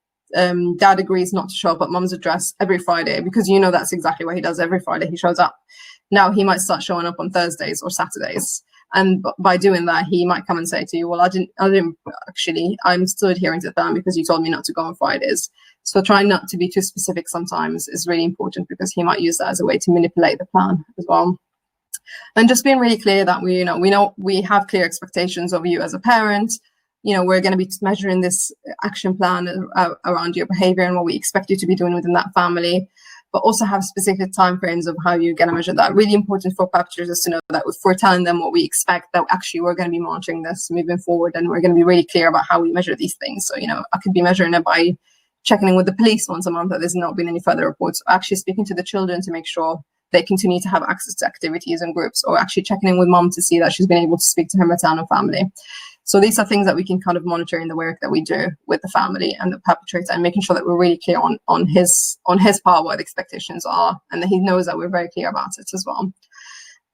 dad agrees not to show up at mom's address every Friday, because that's exactly what he does every Friday. He shows up. Now he might start showing up on Thursdays or Saturdays. And by doing that, he might come and say to you, well, I didn't actually, I'm still adhering to the plan because you told me not to go on Fridays. So trying not to be too specific sometimes is really important, because he might use that as a way to manipulate the plan as well. And just being really clear that we know we have clear expectations of you as a parent. We're going to be measuring this action plan around your behavior and what we expect you to be doing within that family, but also have specific timeframes of how you're going to measure that. Really important for perpetrators to know that if we're telling them what we expect, that actually we're going to be monitoring this moving forward, and we're going to be really clear about how we measure these things. So, I could be measuring it by checking in with the police once a month that there's not been any further reports, or actually speaking to the children to make sure they continue to have access to activities and groups, or actually checking in with mom to see that she's been able to speak to her maternal family. So these are things that we can kind of monitor in the work that we do with the family and the perpetrator, and making sure that we're really clear on his part what the expectations are, and that he knows that we're very clear about it as well.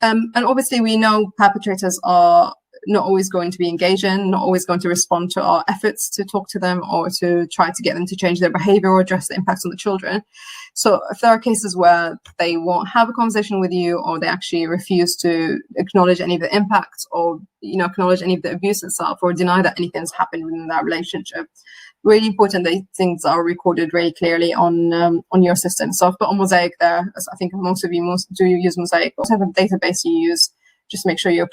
And obviously we know perpetrators are not always going to be engaging, not always going to respond to our efforts to talk to them or to try to get them to change their behavior or address the impacts on the children. So if there are cases where they won't have a conversation with you, or they actually refuse to acknowledge any of the impacts, or acknowledge any of the abuse itself, or deny that anything's happened within that relationship, really important that things are recorded really clearly on your system. So I've put on Mosaic there, as I think most of you do use Mosaic. Also have a database you use. Just make sure you're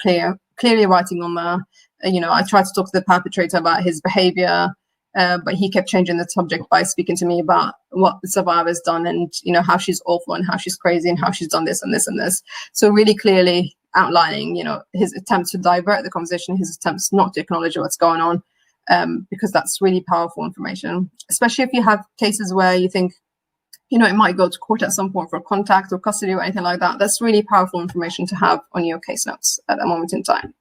clearly writing on there. I tried to talk to the perpetrator about his behavior, but he kept changing the subject by speaking to me about what the survivor's done, and how she's awful and how she's crazy and how she's done this and this and this. So really clearly outlining, his attempts to divert the conversation, his attempts not to acknowledge what's going on, because that's really powerful information, especially if you have cases where you think, it might go to court at some point for contact or custody or anything like that. That's really powerful information to have on your case notes at that moment in time.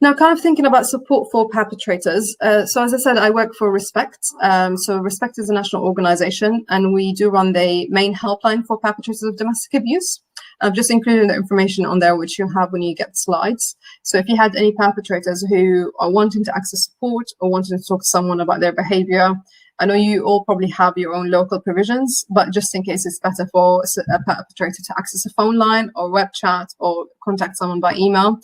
Now, kind of thinking about support for perpetrators. So as I said, I work for Respect. So Respect is a national organization, and we do run the main helpline for perpetrators of domestic abuse. I've just included the information on there, which you have when you get the slides. So if you had any perpetrators who are wanting to access support or wanting to talk to someone about their behavior, I know you all probably have your own local provisions, but just in case it's better for a perpetrator to access a phone line or web chat or contact someone by email,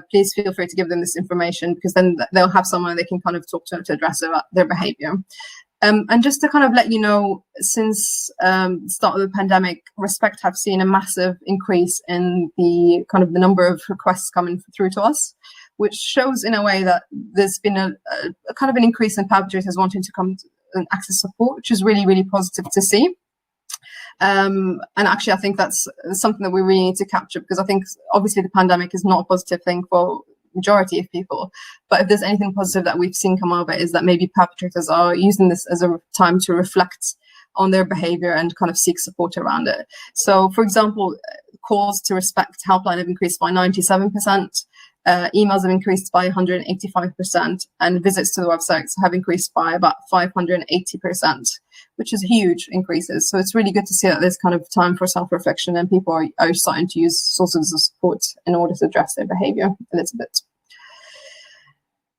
please feel free to give them this information, because then they'll have someone they can kind of talk to address their behavior. And just to kind of let you know, since the start of the pandemic, Respect have seen a massive increase in the kind of the number of requests coming through to us, which shows in a way that there's been a kind of an increase in perpetrators wanting to come and access support, which is really, really positive to see. And actually, I think that's something that we really need to capture, because I think obviously the pandemic is not a positive thing for majority of people, but if there's anything positive that we've seen come out of it, is that maybe perpetrators are using this as a time to reflect on their behavior and kind of seek support around it. So for example, calls to Respect helpline have increased by 97%, emails have increased by 185%, and visits to the websites have increased by about 580%, which is huge increases. So it's really good to see that there's kind of time for self-reflection, and people are starting to use sources of support in order to address their behavior a little bit.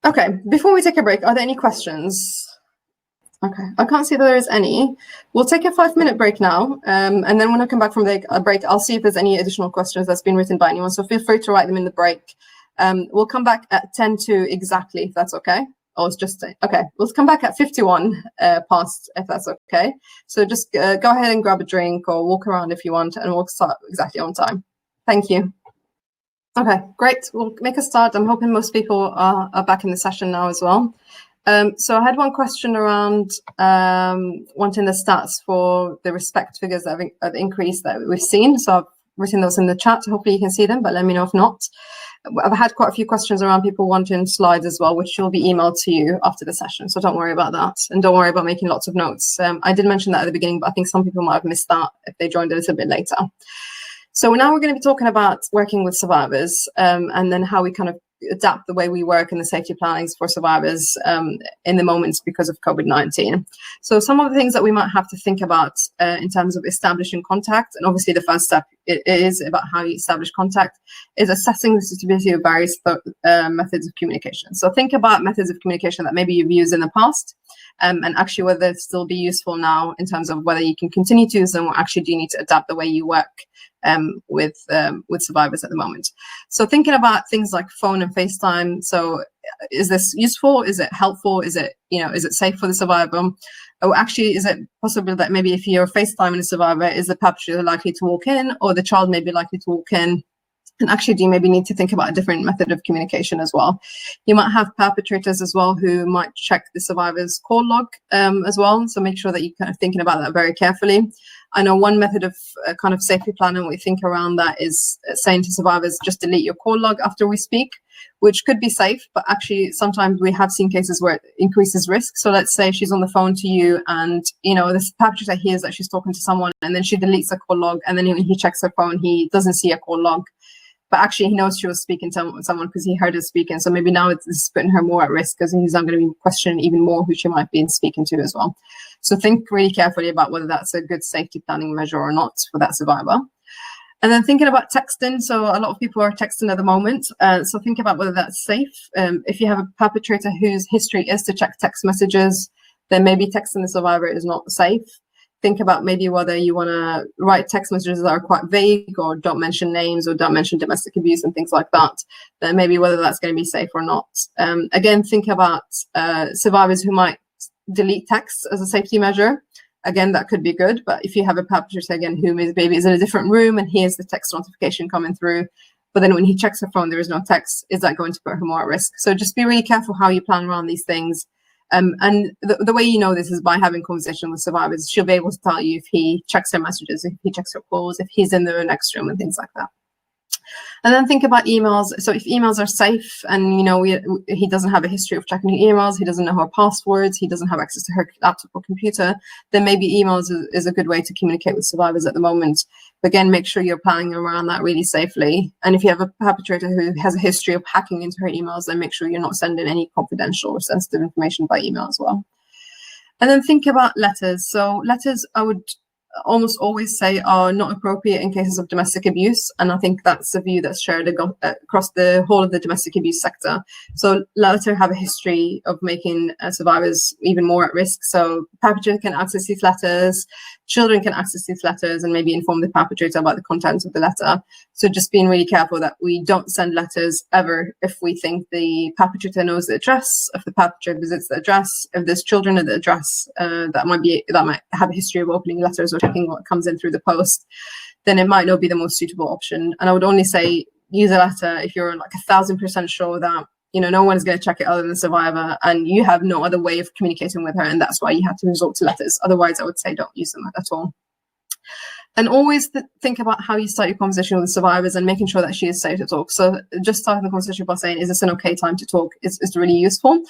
Okay, before we take a break, are there any questions? Okay, I can't see that there is any. We'll take a 5-minute break now, and then when I come back from the break, I'll see if there's any additional questions that's been written by anyone. So feel free to write them in the break. We'll come back at 10 to exactly, if that's okay. Or it's just, okay, we'll come back at 51 past, if that's okay. So just go ahead and grab a drink or walk around if you want, and we'll start exactly on time. Thank you. Okay, great. We'll make a start. I'm hoping most people are back in the session now as well. So I had one question around wanting the stats for the Respect figures that have increased that we've seen. So I've written those in the chat. Hopefully you can see them, but let me know if not. I've had quite a few questions around people wanting slides as well, which will be emailed to you after the session. So don't worry about that. And don't worry about making lots of notes. I did mention that at the beginning, but I think some people might have missed that if they joined a little bit later. So now we're going to be talking about working with survivors, and then how we kind of adapt the way we work and the safety plannings for survivors in the moments because of COVID-19. So some of the things that we might have to think about in terms of establishing contact, and obviously the first step is about how you establish contact, is assessing the suitability of various methods of communication. So think about methods of communication that maybe you've used in the past, and actually whether they still be useful now in terms of whether you can continue to use them, or actually do you need to adapt the way you work with survivors at the moment. So thinking about things like phone and FaceTime. So is this useful? Is it helpful? Is it, is it safe for the survivor? Or actually, is it possible that maybe if you're FaceTiming a survivor, is the perpetrator likely to walk in, or the child may be likely to walk in? And actually, do you maybe need to think about a different method of communication as well? You might have perpetrators as well who might check the survivor's call log as well. So make sure that you're kind of thinking about that very carefully. I know one method of kind of safety planning we think around that is saying to survivors, just delete your call log after we speak, which could be safe, but actually sometimes we have seen cases where it increases risk. So let's say she's on the phone to you and, this perpetrator hears that she's talking to someone, and then she deletes a call log, and then when he checks her phone, he doesn't see a call log. but actually he knows she was speaking to someone because he heard her speaking. So maybe now it's putting her more at risk because he's not going to be questioning even more who she might be speaking to as well. So think really carefully about whether that's a good safety planning measure or not for that survivor. And then thinking about texting. So a lot of people are texting at the moment. So think about whether that's safe. If you have a perpetrator whose history is to check text messages, then maybe texting the survivor is not safe. Think about maybe whether you want to write text messages that are quite vague or don't mention names or don't mention domestic abuse and things like that. Then maybe whether that's going to be safe or not. Again, think about survivors who might delete texts as a safety measure. Again, that could be good, but if you have a perpetrator again who maybe is in a different room and hears the text notification coming through, but then when he checks her phone, there is no text, is that going to put her more at risk? So just be really careful how you plan around these things. And the way you know this is by having conversation with survivors. She'll be able to tell you if he checks her messages, if he checks her calls, if he's in the next room and things like that. And then think about emails. So if emails are safe and, you know, he doesn't have a history of checking her emails, he doesn't know her passwords, he doesn't have access to her laptop or computer, then maybe emails is a good way to communicate with survivors at the moment. But again, make sure you're planning around that really safely. And if you have a perpetrator who has a history of hacking into her emails, then make sure you're not sending any confidential or sensitive information by email as well. And then think about letters. So letters, I would almost always say, are not appropriate in cases of domestic abuse, and I think that's a view that's shared across the whole of the domestic abuse sector. So letters have a history of making survivors even more at risk. So perpetrators can access these letters, children can access these letters, and maybe inform the perpetrator about the contents of the letter. So just being really careful that we don't send letters ever if we think the perpetrator knows the address, if the perpetrator visits the address, if there's children at the address that might have a history of opening letters or checking what comes in through the post, then it might not be the most suitable option. And I would only say use a letter if you're like 1,000% sure that, you know, no one is going to check it other than the survivor and you have no other way of communicating with her, and that's why you have to resort to letters. Otherwise, I would say don't use them at all. And always think about how you start your conversation with the survivors and making sure that she is safe to talk. So just starting the conversation by saying, is this an okay time to talk, is really useful.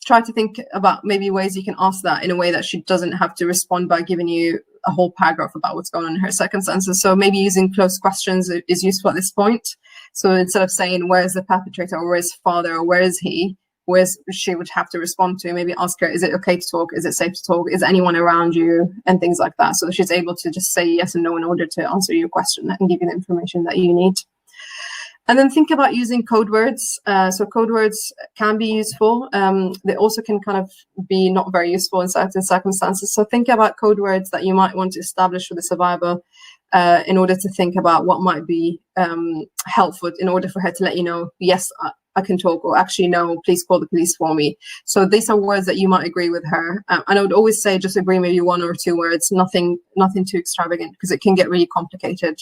Try to think about maybe ways you can ask that in a way that she doesn't have to respond by giving you a whole paragraph about what's going on in her circumstances. So maybe using close questions is useful at this point. So instead of saying, where is the perpetrator, or where is father, or where is he, whereas she would have to respond to, maybe ask her, is it okay to talk? Is it safe to talk? Is anyone around you? And things like that. So that she's able to just say yes and no in order to answer your question and give you the information that you need. And then think about using code words. So code words can be useful. They also can kind of be not very useful in certain circumstances. So think about code words that you might want to establish for the survivor in order to think about what might be helpful in order for her to let you know, yes, I can talk, or actually, no, please call the police for me. So these are words that you might agree with her. And I would always say just agree maybe one or two words, nothing too extravagant, because it can get really complicated.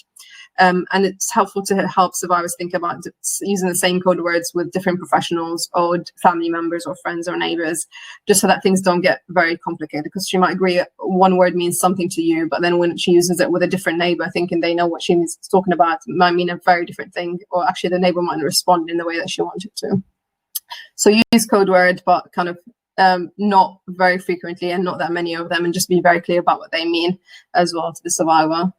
And it's helpful to help survivors think about using the same code words with different professionals or family members or friends or neighbors, just so that things don't get very complicated, because she might agree one word means something to you, but then when she uses it with a different neighbor thinking they know what she's talking about, it might mean a very different thing, or actually the neighbor might respond in the way that she wanted to. So use code word, but kind of not very frequently and not that many of them, and just be very clear about what they mean as well to the survivor.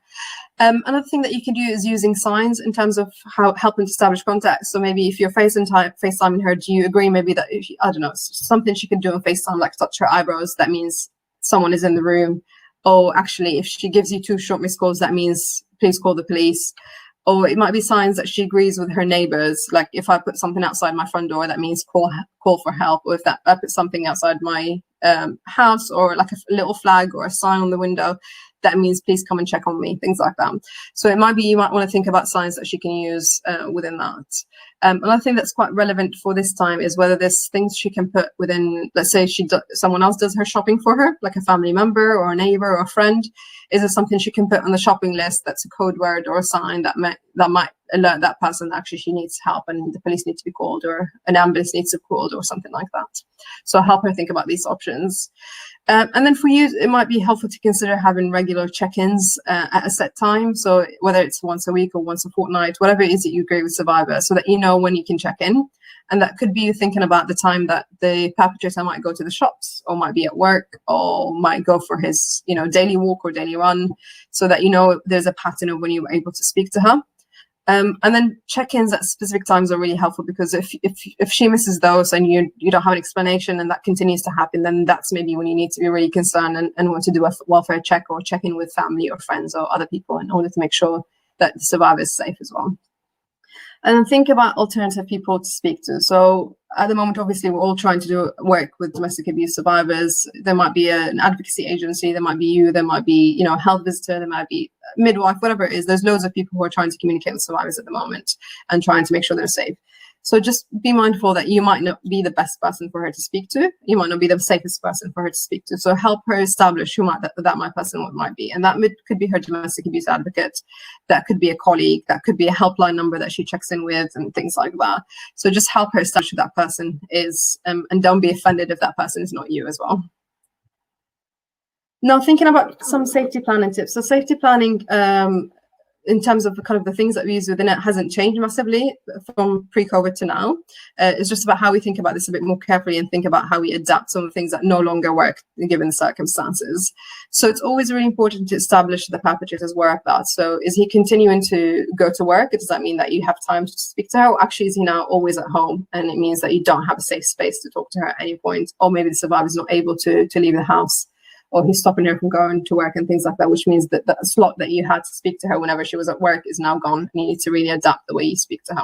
Another thing that you can do is using signs in terms of how helping to establish contact. So maybe if you're FaceTiming her, do you agree maybe that, I don't know, something she can do on FaceTime, like touch her eyebrows, that means someone is in the room. Or actually, if she gives you 2 short missed calls, that means please call the police. Or it might be signs that she agrees with her neighbors. Like if I put something outside my front door, that means call for help. Or if I put something outside my house, or like a little flag or a sign on the window, that means please come and check on me, things like that. So it might be you might want to think about signs that she can use within that. Another thing that's quite relevant for this time is whether there's things she can put within, let's say someone else does her shopping for her, like a family member or a neighbor or a friend. Is there something she can put on the shopping list that's a code word or a sign that might alert that person that actually she needs help and the police need to be called, or an ambulance needs to be called, or something like that. So help her think about these options. And then for you, it might be helpful to consider having regular check-ins at a set time. So whether it's once a week or once a fortnight, whatever it is that you agree with survivor, so that you know when you can check in. And that could be you thinking about the time that the perpetrator might go to the shops, or might be at work, or might go for his, daily walk or daily run, so that you know there's a pattern of when you were able to speak to her. And then check-ins at specific times are really helpful, because if she misses those and you don't have an explanation and that continues to happen, then that's maybe when you need to be really concerned and want to do a welfare check or check in with family or friends or other people in order to make sure that the survivor is safe as well. And think about alternative people to speak to. So at the moment, obviously, we're all trying to do work with domestic abuse survivors. There might be an advocacy agency, there might be you, there might be, a health visitor, there might be a midwife, whatever it is. There's loads of people who are trying to communicate with survivors at the moment and trying to make sure they're safe. So just be mindful that you might not be the best person for her to speak to. You might not be the safest person for her to speak to. So help her establish who that person might be. And that could be her domestic abuse advocate. That could be a colleague. That could be a helpline number that she checks in with and things like that. So just help her establish who that person is, and don't be offended if that person is not you as well. Now, thinking about some safety planning tips. So safety planning, in terms of the things that we use within it, hasn't changed massively from pre-COVID to now. It's just about how we think about this a bit more carefully and think about how we adapt some of the things that no longer work given the circumstances. So it's always really important to establish the perpetrator's whereabouts. So is he continuing to go to work? Does that mean that you have time to speak to her? Or actually, is he now always at home? And it means that you don't have a safe space to talk to her at any point. Or maybe the survivor is not able to leave the house, or he's stopping her from going to work and things like that, which means that the slot that you had to speak to her whenever she was at work is now gone, and you need to really adapt the way you speak to her.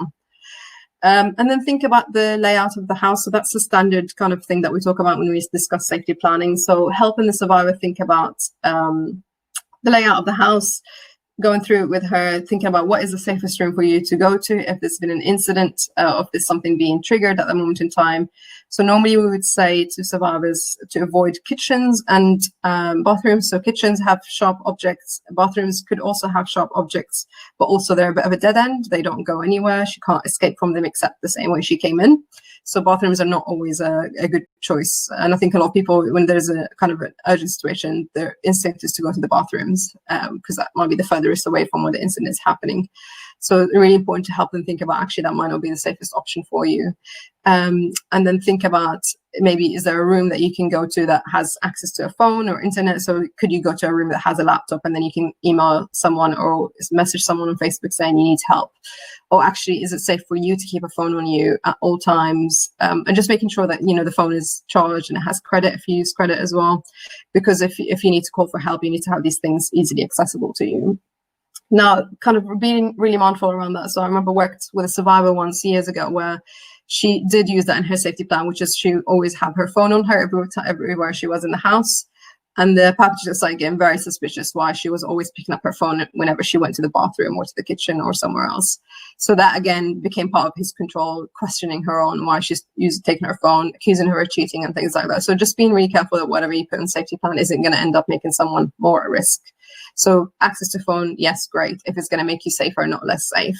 And then think about the layout of the house. So that's the standard kind of thing that we talk about when we discuss safety planning. So helping the survivor think about the layout of the house, going through it with her, thinking about what is the safest room for you to go to if there's been an incident, if there's something being triggered at the moment in time. So normally we would say to survivors to avoid kitchens and bathrooms. So kitchens have sharp objects. Bathrooms could also have sharp objects, but also they're a bit of a dead end. They don't go anywhere. She can't escape from them except the same way she came in. So bathrooms are not always a good choice. And I think a lot of people, when there's a kind of an urgent situation, their instinct is to go to the bathrooms because that might be the furthest away from where the incident is happening. So it's really important to help them think about, actually, that might not be the safest option for you. And then think about, maybe is there a room that you can go to that has access to a phone or internet? So could you go to a room that has a laptop and then you can email someone or message someone on Facebook saying you need help? Or actually, is it safe for you to keep a phone on you at all times? And just making sure that, the phone is charged and it has credit if you use credit as well. Because if you need to call for help, you need to have these things easily accessible to you. Now, kind of being really mindful around that. So I remember worked with a survivor once years ago where she did use that in her safety plan, which is she always had her phone on her everywhere she was in the house. And the perpetrator started getting very suspicious why she was always picking up her phone whenever she went to the bathroom or to the kitchen or somewhere else. So that, again, became part of his control, questioning her on why she's taking her phone, accusing her of cheating and things like that. So just being really careful that whatever you put in safety plan isn't going to end up making someone more at risk. So access to phone, yes, great, if it's going to make you safer, not less safe.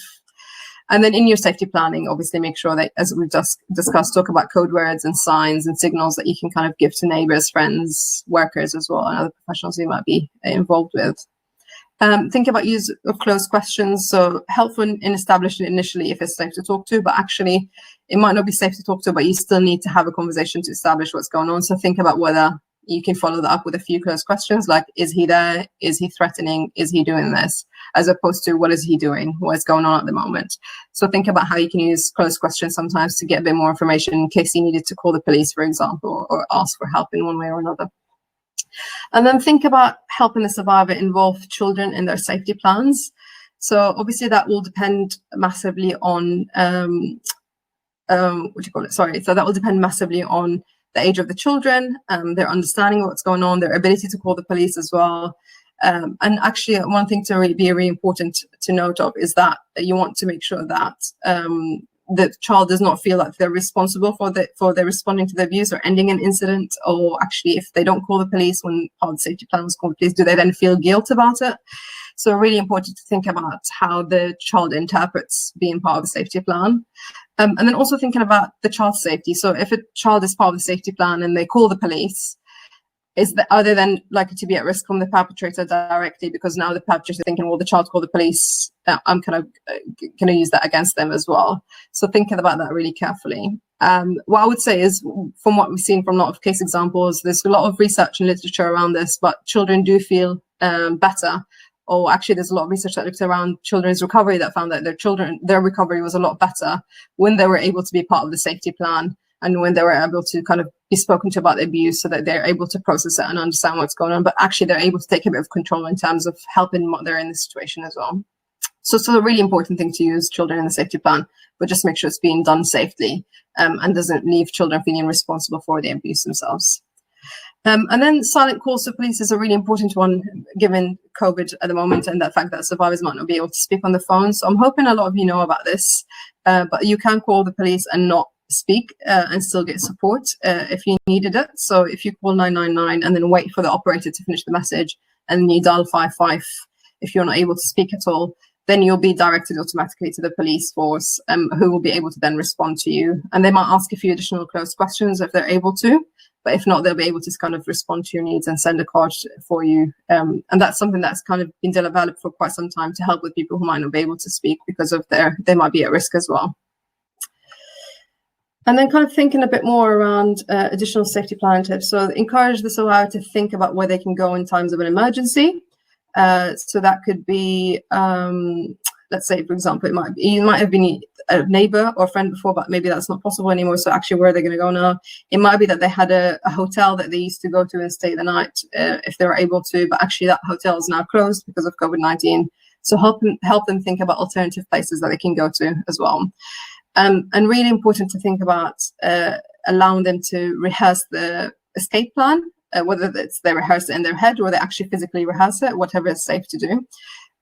And then in your safety planning, obviously make sure that, as we've just discussed, talk about code words and signs and signals that you can kind of give to neighbors, friends, workers as well, and other professionals you might be involved with. Think about use of closed questions. So helpful in establishing initially if it's safe to talk to, but actually it might not be safe to talk to, but you still need to have a conversation to establish what's going on. So think about whether you can follow that up with a few closed questions, like, is he there? Is he threatening? Is he doing this? As opposed to, what is he doing? What is going on at the moment? So think about how you can use closed questions sometimes to get a bit more information in case you needed to call the police, for example, or ask for help in one way or another. And then think about helping the survivor involve children in their safety plans. So obviously that will depend massively on, So that will depend massively on the age of the children, their understanding of what's going on, their ability to call the police as well. And actually, one thing to be really important to note of is that you want to make sure that the child does not feel like they're responsible for their responding to the abuse or ending an incident, or actually if they don't call the police when part of the safety plan was called the police, do they then feel guilt about it? So really important to think about how the child interprets being part of the safety plan. And then also thinking about the child's safety. So if a child is part of the safety plan and they call the police, are they then likely to be at risk from the perpetrator directly? Because now the perpetrator is thinking, well, the child called the police, I'm kind of going to use that against them as well. So thinking about that really carefully. What I would say is, from what we've seen from a lot of case examples, there's a lot of research and literature around this, but children do feel better or actually there's a lot of research that looks around children's recovery that found that their recovery was a lot better when they were able to be part of the safety plan and when they were able to kind of be spoken to about the abuse so that they're able to process it and understand what's going on, but actually they're able to take a bit of control in terms of helping mother in this situation as well. So it's a really important thing to use children in the safety plan, but just make sure it's being done safely and doesn't leave children feeling responsible for the abuse themselves. And then silent calls to police is a really important one, given COVID at the moment and the fact that survivors might not be able to speak on the phone. So I'm hoping a lot of you know about this, but you can call the police and not speak and still get support if you needed it. So if you call 999 and then wait for the operator to finish the message and you dial 55 if you're not able to speak at all, then you'll be directed automatically to the police force who will be able to then respond to you. And they might ask a few additional closed questions if they're able to. But if not, they'll be able to kind of respond to your needs and send a card for you. And that's something that's kind of been developed for quite some time to help with people who might not be able to speak because of they might be at risk as well. And then kind of thinking a bit more around additional safety plan tips. So encourage the survivor to think about where they can go in times of an emergency. So that could be, let's say, for example, you might have been a neighbor or a friend before, but maybe that's not possible anymore. So actually, where are they going to go now? It might be that they had a hotel that they used to go to and stay the night if they were able to, but actually that hotel is now closed because of COVID-19. So help them think about alternative places that they can go to as well. And really important to think about allowing them to rehearse the escape plan, whether it's they rehearse it in their head or they actually physically rehearse it, whatever is safe to do.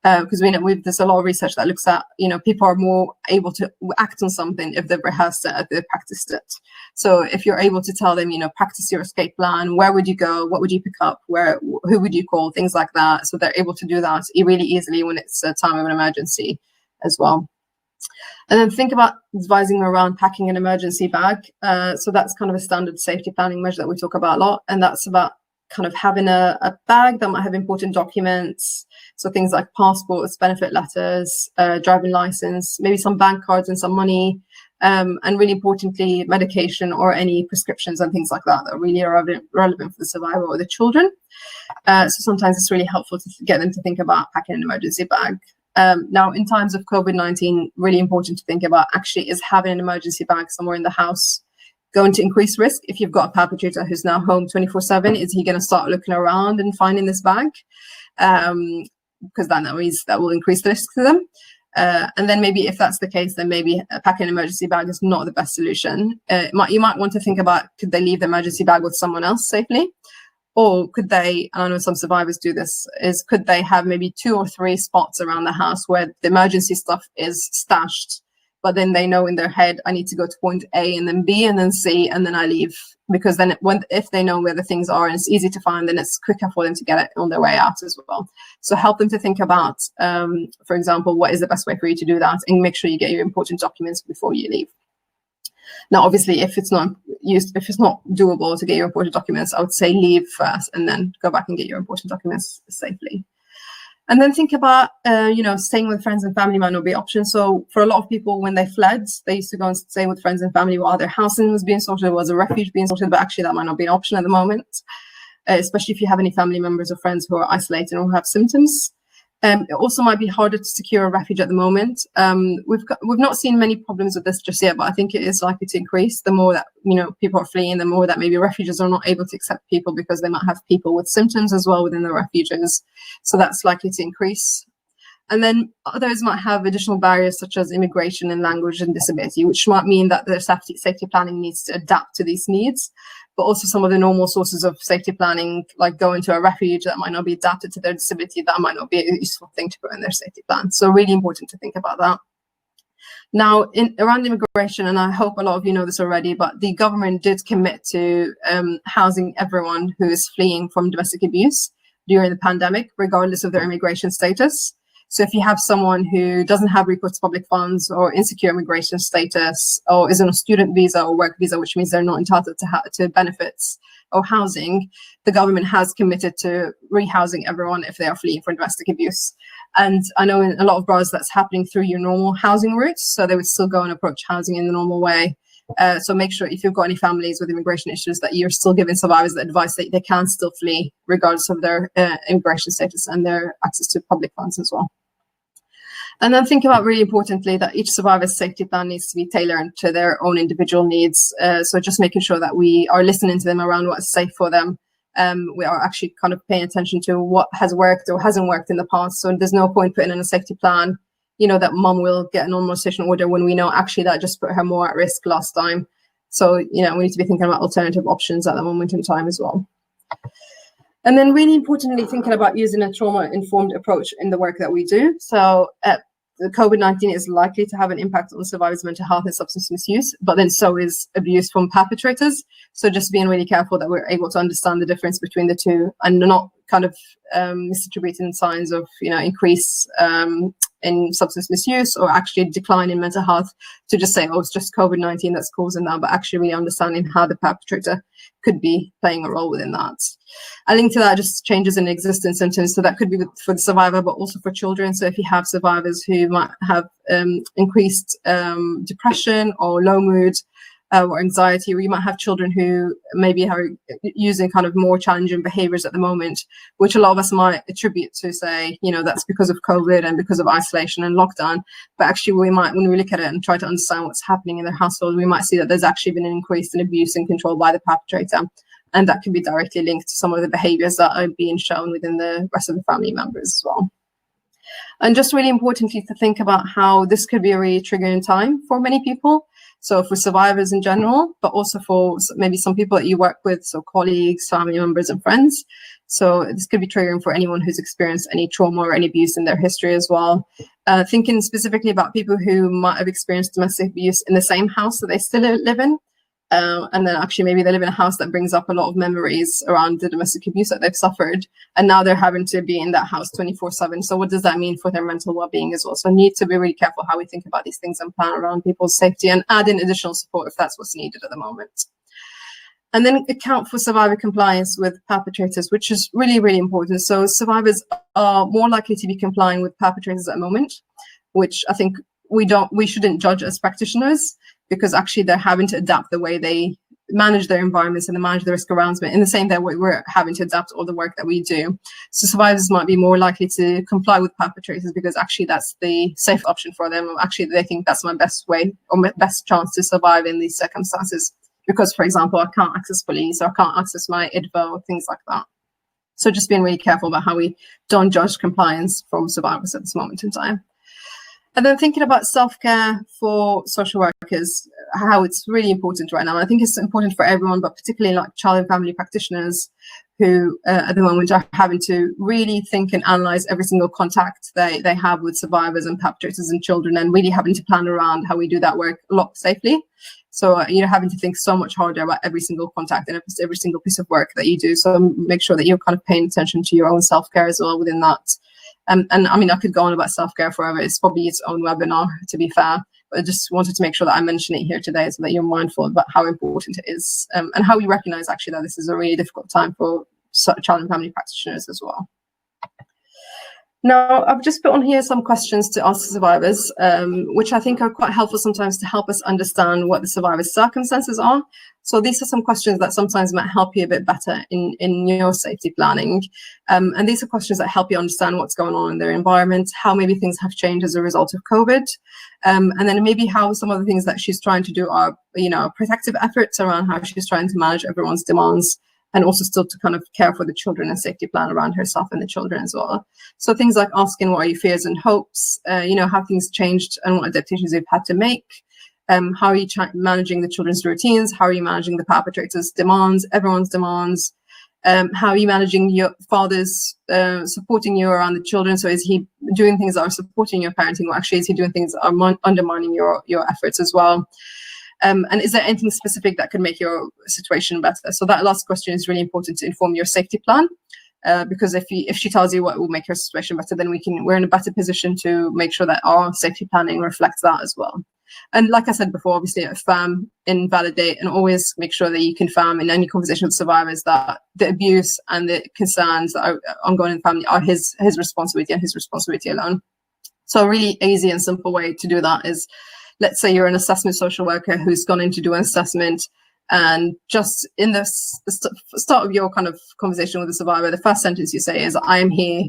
Because we know there's a lot of research that looks at, people are more able to act on something if they've rehearsed it, if they've practiced it. So if you're able to tell them, practice your escape plan, where would you go, what would you pick up, who would you call, things like that. So they're able to do that really easily when it's a time of an emergency as well. And then think about advising around packing an emergency bag. So that's kind of a standard safety planning measure that we talk about a lot. And that's about kind of having a bag that might have important documents. So things like passports, benefit letters, driving license, maybe some bank cards and some money. And really importantly, medication or any prescriptions and things like that that really are relevant for the survivor or the children. So sometimes it's really helpful to get them to think about packing an emergency bag. Now, in times of COVID-19, really important to think about actually is having an emergency bag somewhere in the house going to increase risk. If you've got a perpetrator who's now home 24/7, is he going to start looking around and finding this bag? Because that will increase the risk to them. And then maybe if that's the case, then maybe packing an emergency bag is not the best solution. You might want to think about, could they leave the emergency bag with someone else safely? Or could they, and I know some survivors do this, could they have maybe 2 or 3 spots around the house where the emergency stuff is stashed, but then they know in their head, I need to go to point A and then B and then C and then I leave. Because then if they know where the things are and it's easy to find, then it's quicker for them to get it on their way out as well. So help them to think about, for example, what is the best way for you to do that, and make sure you get your important documents before you leave. Now, obviously, if it's not doable to get your important documents, I would say leave first and then go back and get your important documents safely. And then think about, staying with friends and family might not be an option. So for a lot of people, when they fled, they used to go and stay with friends and family while their housing was being sorted, was a refuge being sorted, but actually that might not be an option at the moment, especially if you have any family members or friends who are isolated or have symptoms. It also might be harder to secure a refuge at the moment. We've not seen many problems with this just yet, but I think it is likely to increase the more that people are fleeing, the more that maybe refuges are not able to accept people because they might have people with symptoms as well within the refuges. So that's likely to increase. And then others might have additional barriers such as immigration and language and disability, which might mean that their safety planning needs to adapt to these needs. But also some of the normal sources of safety planning, like going to a refuge, that might not be adapted to their disability, that might not be a useful thing to put in their safety plan. So really important to think about that. Now, around immigration, and I hope a lot of you know this already, but the government did commit to housing everyone who is fleeing from domestic abuse during the pandemic, regardless of their immigration status. So if you have someone who doesn't have recourse to public funds or insecure immigration status or is on a student visa or work visa, which means they're not entitled to benefits or housing, the government has committed to rehousing everyone if they are fleeing from domestic abuse. And I know in a lot of boroughs that's happening through your normal housing routes. So they would still go and approach housing in the normal way. So make sure if you've got any families with immigration issues that you're still giving survivors the advice that they can still flee regardless of their immigration status and their access to public funds as well. And then think about, really importantly, that each survivor's safety plan needs to be tailored to their own individual needs. So just making sure that we are listening to them around what's safe for them. We are actually kind of paying attention to what has worked or hasn't worked in the past. So there's no point putting in a safety plan, that mom will get a normalization order when we know actually that just put her more at risk last time. So, we need to be thinking about alternative options at the moment in time as well. And then really importantly, thinking about using a trauma-informed approach in the work that we do. So the COVID-19 is likely to have an impact on survivors' mental health and substance misuse, but then so is abuse from perpetrators. So just being really careful that we're able to understand the difference between the two and not kind of misattributing signs of, increase in substance misuse or actually decline in mental health to just say, oh, it's just COVID-19 that's causing that, but actually really understanding how the perpetrator could be playing a role within that. A link to that, just changes in existence symptoms. So that could be for the survivor, but also for children. So if you have survivors who might have increased depression or low mood or anxiety, or you might have children who maybe are using kind of more challenging behaviors at the moment, which a lot of us might attribute to say, that's because of COVID and because of isolation and lockdown. But actually we might, when we look at it and try to understand what's happening in their household, we might see that there's actually been an increase in abuse and control by the perpetrator. And that can be directly linked to some of the behaviors that are being shown within the rest of the family members as well. And just really importantly to think about how this could be a really triggering time for many people. So for survivors in general, but also for maybe some people that you work with, so colleagues, family members and friends. So this could be triggering for anyone who's experienced any trauma or any abuse in their history as well. Thinking specifically about people who might have experienced domestic abuse in the same house that they still live in. And then actually maybe they live in a house that brings up a lot of memories around the domestic abuse that they've suffered. And now they're having to be in that house 24/7. So what does that mean for their mental well-being as well? So need to be really careful how we think about these things and plan around people's safety and add in additional support if that's what's needed at the moment. And then account for survivor compliance with perpetrators, which is really, really important. So survivors are more likely to be complying with perpetrators at the moment, which I think we shouldn't judge as practitioners, because actually they're having to adapt the way they manage their environments and they manage the risk around them in the same way we're having to adapt all the work that we do. So survivors might be more likely to comply with perpetrators because actually that's the safe option for them. Or actually they think that's my best way or my best chance to survive in these circumstances. Because, for example, I can't access police or I can't access my IDVO, things like that. So just being really careful about how we don't judge compliance from survivors at this moment in time. And then thinking about self-care for social workers, how it's really important right now. I think it's important for everyone, but particularly like child and family practitioners who at the moment are having to really think and analyze every single contact they have with survivors and perpetrators and children, and really having to plan around how we do that work a lot safely. So you're having to think so much harder about every single contact and every single piece of work that you do. So make sure that you're kind of paying attention to your own self-care as well within that. And I mean, I could go on about self-care forever. It's probably its own webinar, to be fair. But I just wanted to make sure that I mention it here today so that you're mindful about how important it is and how we recognize actually that this is a really difficult time for child and family practitioners as well. Now, I've just put on here some questions to ask survivors, which I think are quite helpful sometimes to help us understand what the survivor's circumstances are. So these are some questions that sometimes might help you a bit better in your safety planning. And these are questions that help you understand what's going on in their environment, how maybe things have changed as a result of COVID, and then maybe how some of the things that she's trying to do are, protective efforts around how she's trying to manage everyone's demands, and also still to kind of care for the children and safety plan around herself and the children as well. So things like asking what are your fears and hopes, how things changed and what adaptations you've had to make, how are you managing the children's routines, how are you managing the perpetrators' demands, everyone's demands, how are you managing your father's supporting you around the children, so is he doing things that are supporting your parenting, or actually is he doing things that are undermining your efforts as well? And is there anything specific that could make your situation better? So that last question is really important to inform your safety plan, because if she tells you what will make your situation better, then we're in a better position to make sure that our safety planning reflects that as well. And like I said before, obviously affirm, invalidate, and always make sure that you confirm in any conversation with survivors that the abuse and the concerns that are ongoing in the family are his responsibility and his responsibility alone. So a really easy and simple way to do that is let's say you're an assessment social worker who's gone in to do an assessment, and just in the start of your kind of conversation with the survivor, the first sentence you say is, I am here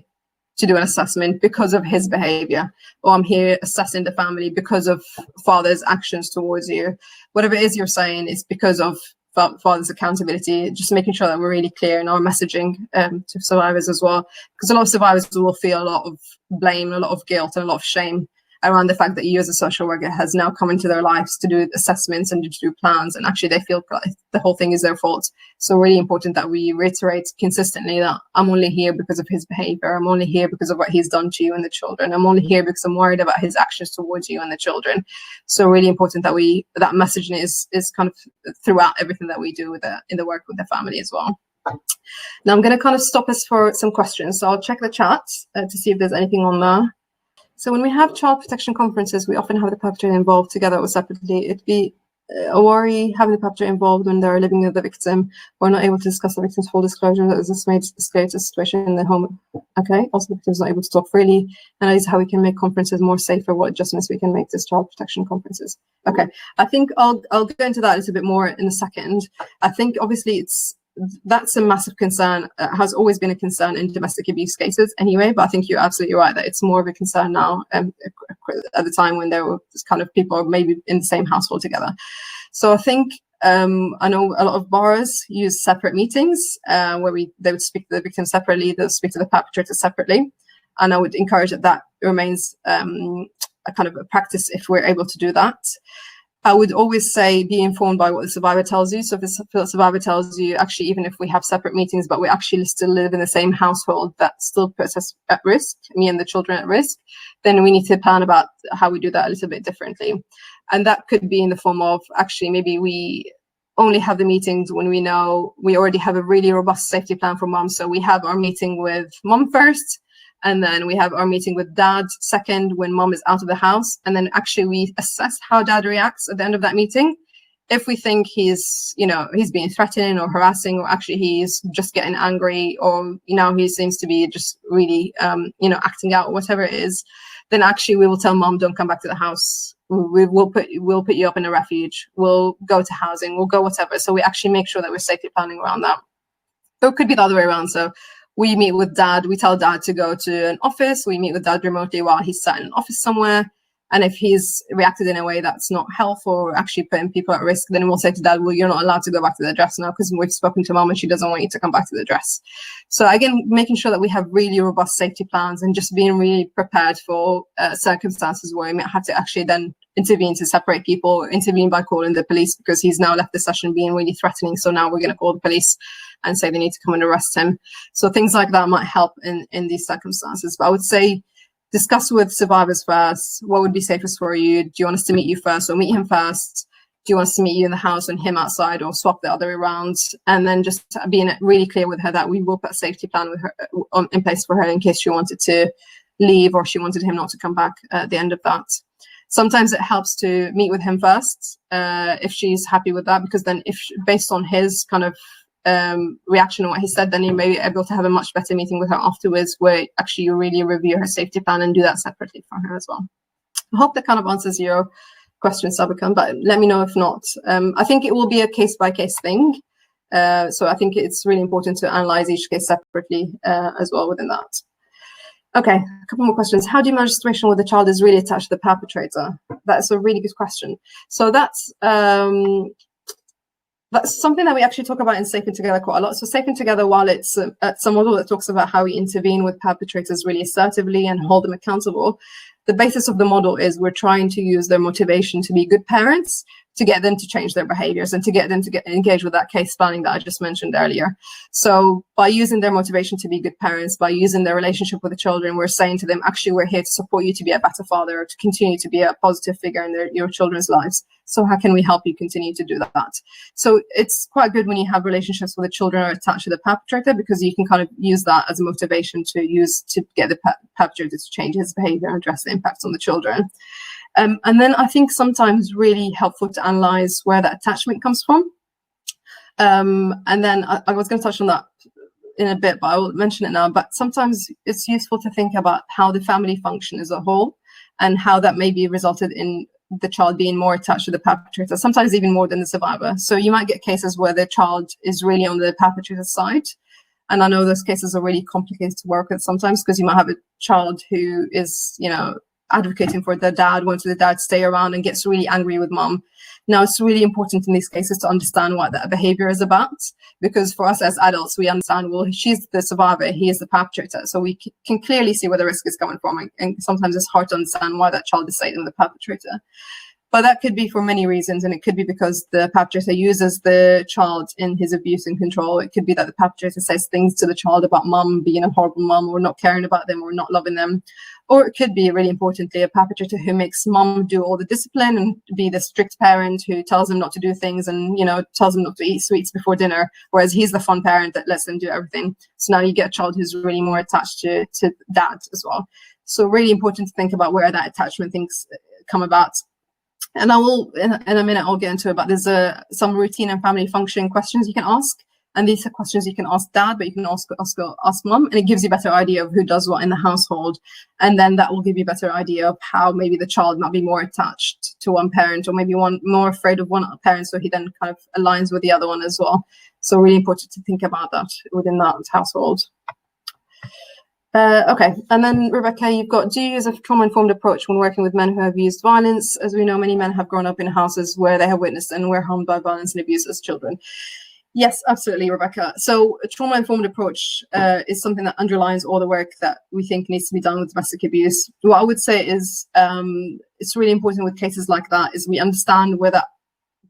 to do an assessment because of his behavior, or I'm here assessing the family because of father's actions towards you. Whatever it is you're saying, it's because of father's accountability. Just making sure that we're really clear in our messaging to survivors as well, because a lot of survivors will feel a lot of blame, a lot of guilt, and a lot of shame around the fact that you as a social worker has now come into their lives to do assessments and to do plans, and actually they feel like the whole thing is their fault. So really important that we reiterate consistently that I'm only here because of his behavior, I'm only here because of what he's done to you and the children, I'm only here because I'm worried about his actions towards you and the children. So really important that that messaging is kind of throughout everything that we do in the work with the family as well. Now I'm going to kind of stop us for some questions, so I'll check the chat to see if there's anything on there. So when we have child protection conferences, we often have the perpetrator involved together or separately. It'd be a worry having the perpetrator involved when they're living with the victim or not able to discuss the victim's full disclosure, as this may escalate a situation in the home. Okay, also the victim's not able to talk freely, and that is how we can make conferences more safer, what adjustments we can make to child protection conferences. Okay, I think I'll go into that a little bit more in a second. I think obviously that's a massive concern, has always been a concern in domestic abuse cases anyway, but I think you're absolutely right that it's more of a concern now at the time when there were kind of people maybe in the same household together. So I think I know a lot of boroughs use separate meetings where they would speak to the victim separately, they'll speak to the perpetrator separately, and I would encourage that remains a kind of a practice if we're able to do that. I would always say be informed by what the survivor tells you. So if the survivor tells you, actually, even if we have separate meetings, but we actually still live in the same household, that still puts us at risk, me and the children at risk, then we need to plan about how we do that a little bit differently. And that could be in the form of, actually, maybe we only have the meetings when we know we already have a really robust safety plan for mom. So we have our meeting with mom first, and then we have our meeting with dad second when mom is out of the house. And then actually we assess how dad reacts at the end of that meeting. If we think he's being threatening or harassing, or actually he's just getting angry, or, he seems to be just really, acting out, whatever it is, then actually we will tell mom, don't come back to the house. We'll put you up in a refuge. We'll go to housing. We'll go whatever. So we actually make sure that we're safety planning around that. Or it could be the other way around. So we meet with dad, we tell dad to go to an office, we meet with dad remotely while he's sat in an office somewhere. And if he's reacted in a way that's not helpful or actually putting people at risk, then we'll say to dad, well, you're not allowed to go back to the address now because we've spoken to mom and she doesn't want you to come back to the address. So again, making sure that we have really robust safety plans and just being really prepared for circumstances where we might have to actually then intervene to separate people, or intervene by calling the police because he's now left the session being really threatening. So now we're going to call the police and say they need to come and arrest him. So things like that might help in these circumstances. But I would say discuss with survivors first. What would be safest for you? Do you want us to meet you first or meet him first? Do you want us to meet you in the house and him outside, or swap the other way around? And then just being really clear with her that we will put a safety plan with her in place for her in case she wanted to leave or she wanted him not to come back at the end of that. Sometimes it helps to meet with him first if she's happy with that, because then based on his kind of reaction on what he said, then you may be able to have a much better meeting with her afterwards where actually you really review her safety plan and do that separately for her as well. I hope that kind of answers your question, Sabakan, but let me know if not. I think it will be a case-by-case thing. So I think it's really important to analyze each case separately as well within that. Okay, a couple more questions. How do you manage a situation where the child is really attached to the perpetrator? That's a really good question. So that's something that we actually talk about in Safer Together quite a lot. So Safer Together, while it's a model that talks about how we intervene with perpetrators really assertively and hold them accountable, the basis of the model is we're trying to use their motivation to be good parents to get them to change their behaviors and to get them to get engaged with that case planning that I just mentioned earlier. So by using their motivation to be good parents, by using their relationship with the children, we're saying to them, actually, we're here to support you to be a better father, or to continue to be a positive figure in your children's lives. So how can we help you continue to do that? So it's quite good when you have relationships where the children are attached to the perpetrator, because you can kind of use that as a motivation to get the perpetrator to change his behavior and address the impacts on the children. And then I think sometimes really helpful to analyze where that attachment comes from. And then I was going to touch on that in a bit, but I will mention it now. But sometimes it's useful to think about how the family function as a whole and how that maybe resulted in the child being more attached to the perpetrator, sometimes even more than the survivor. So you might get cases where the child is really on the perpetrator's side. And I know those cases are really complicated to work with sometimes, because you might have a child who is, advocating for their dad, wanting the dad to stay around, and gets really angry with mom. Now, it's really important in these cases to understand what that behavior is about, because for us as adults, we understand, well, she's the survivor, he is the perpetrator. So we can clearly see where the risk is coming from. And sometimes it's hard to understand why that child is siding with the perpetrator. But that could be for many reasons. And it could be because the perpetrator uses the child in his abuse and control. It could be that the perpetrator says things to the child about mom being a horrible mom, or not caring about them, or not loving them. Or it could be, really importantly, a perpetrator who makes mom do all the discipline and be the strict parent who tells them not to do things and, tells them not to eat sweets before dinner, whereas he's the fun parent that lets them do everything. So now you get a child who's really more attached to dad as well. So really important to think about where that attachment things come about. And I will, in a minute, I'll get into it, but there's some routine and family function questions you can ask. And these are questions you can ask dad, but you can also ask mom, and it gives you a better idea of who does what in the household. And then that will give you a better idea of how maybe the child might be more attached to one parent, or maybe one more afraid of one parent, so he then kind of aligns with the other one as well. So really important to think about that within that household. Okay, and then Rebecca, you've got, do you use a trauma-informed approach when working with men who have used violence? As we know, many men have grown up in houses where they have witnessed and were harmed by violence and abuse as children. Yes, absolutely, Rebecca. So a trauma-informed approach is something that underlines all the work that we think needs to be done with domestic abuse. What I would say is it's really important with cases like that is we understand where that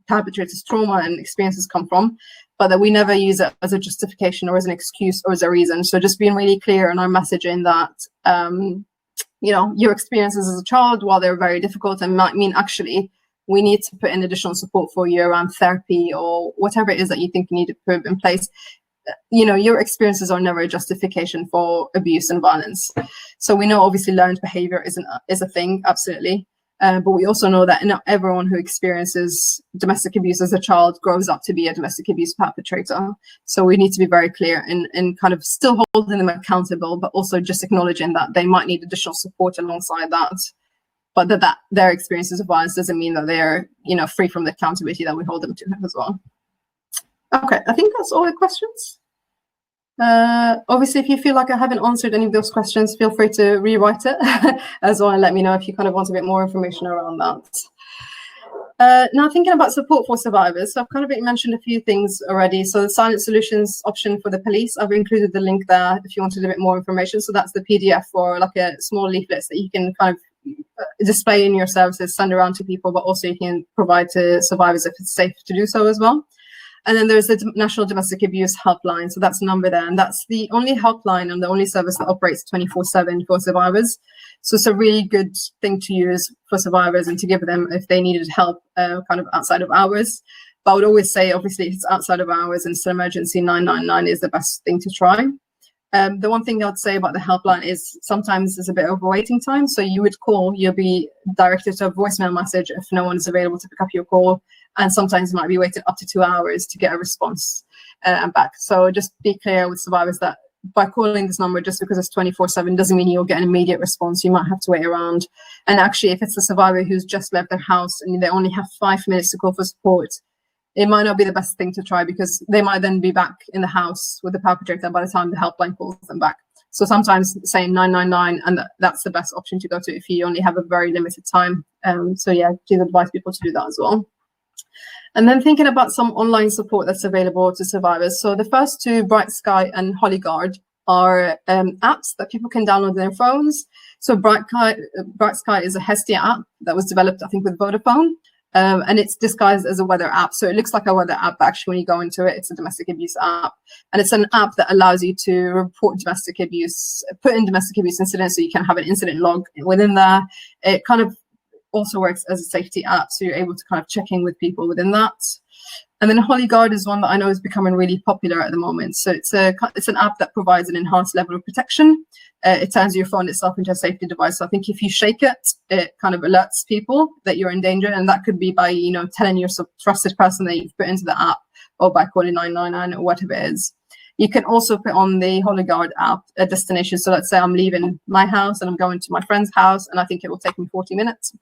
perpetrator's trauma and experiences come from, but that we never use it as a justification or as an excuse or as a reason. So just being really clear in our messaging that, your experiences as a child, while they're very difficult and might mean actually we need to put in additional support for you around therapy or whatever it is that you think you need to put in place, your experiences are never a justification for abuse and violence. So we know obviously learned behavior is a thing, absolutely. But we also know that not everyone who experiences domestic abuse as a child grows up to be a domestic abuse perpetrator. So we need to be very clear in kind of still holding them accountable, but also just acknowledging that they might need additional support alongside that. But that their experiences of violence doesn't mean that they're, free from the accountability that we hold them to as well. Okay, I think that's all the questions. Obviously, if you feel like I haven't answered any of those questions, feel free to rewrite it as well and let me know if you kind of want a bit more information around that. Now, thinking about support for survivors, so I've kind of mentioned a few things already. So the silent solutions option for the police, I've included the link there if you wanted a bit more information. So that's the PDF or like a small leaflets that you can kind of display in your services, send around to people, but also you can provide to survivors if it's safe to do so as well. And then there's the National Domestic Abuse Helpline. So that's a number there. And that's the only helpline and the only service that operates 24/7 for survivors. So it's a really good thing to use for survivors and to give them if they needed help kind of outside of hours. But I would always say, obviously, if it's outside of hours and it's an emergency, 999 is the best thing to try. The one thing I'd say about the helpline is sometimes there's a bit of a waiting time. So you would call, you'll be directed to a voicemail message if no one is available to pick up your call. And sometimes you might be waiting up to 2 hours to get a response back. So just be clear with survivors that by calling this number, just because it's 24/7 doesn't mean you'll get an immediate response. You might have to wait around. And actually, if it's a survivor who's just left their house and they only have 5 minutes to call for support, it might not be the best thing to try because they might then be back in the house with the perpetrator by the time the helpline calls them back. So sometimes saying 999, and that's the best option to go to if you only have a very limited time. So yeah, please advise people to do that as well. And then thinking about some online support that's available to survivors. So the first two, Bright Sky and HollyGuard, are apps that people can download on their phones. So Bright Sky is a Hestia app that was developed, I think, with Vodafone. And it's disguised as a weather app. So it looks like a weather app, but actually when you go into it, it's a domestic abuse app. And it's an app that allows you to report domestic abuse, put in domestic abuse incidents so you can have an incident log within there. It kind of also works as a safety app, so you're able to kind of check in with people within that. And then HollyGuard is one that I know is becoming really popular at the moment. So it's an app that provides an enhanced level of protection. It turns your phone itself into a safety device. So I think if you shake it, it kind of alerts people that you're in danger. And that could be by, telling your trusted person that you've put into the app, or by calling 999 or whatever it is. You can also put on the HollyGuard app a destination. So let's say I'm leaving my house and I'm going to my friend's house, and I think it will take me 40 minutes.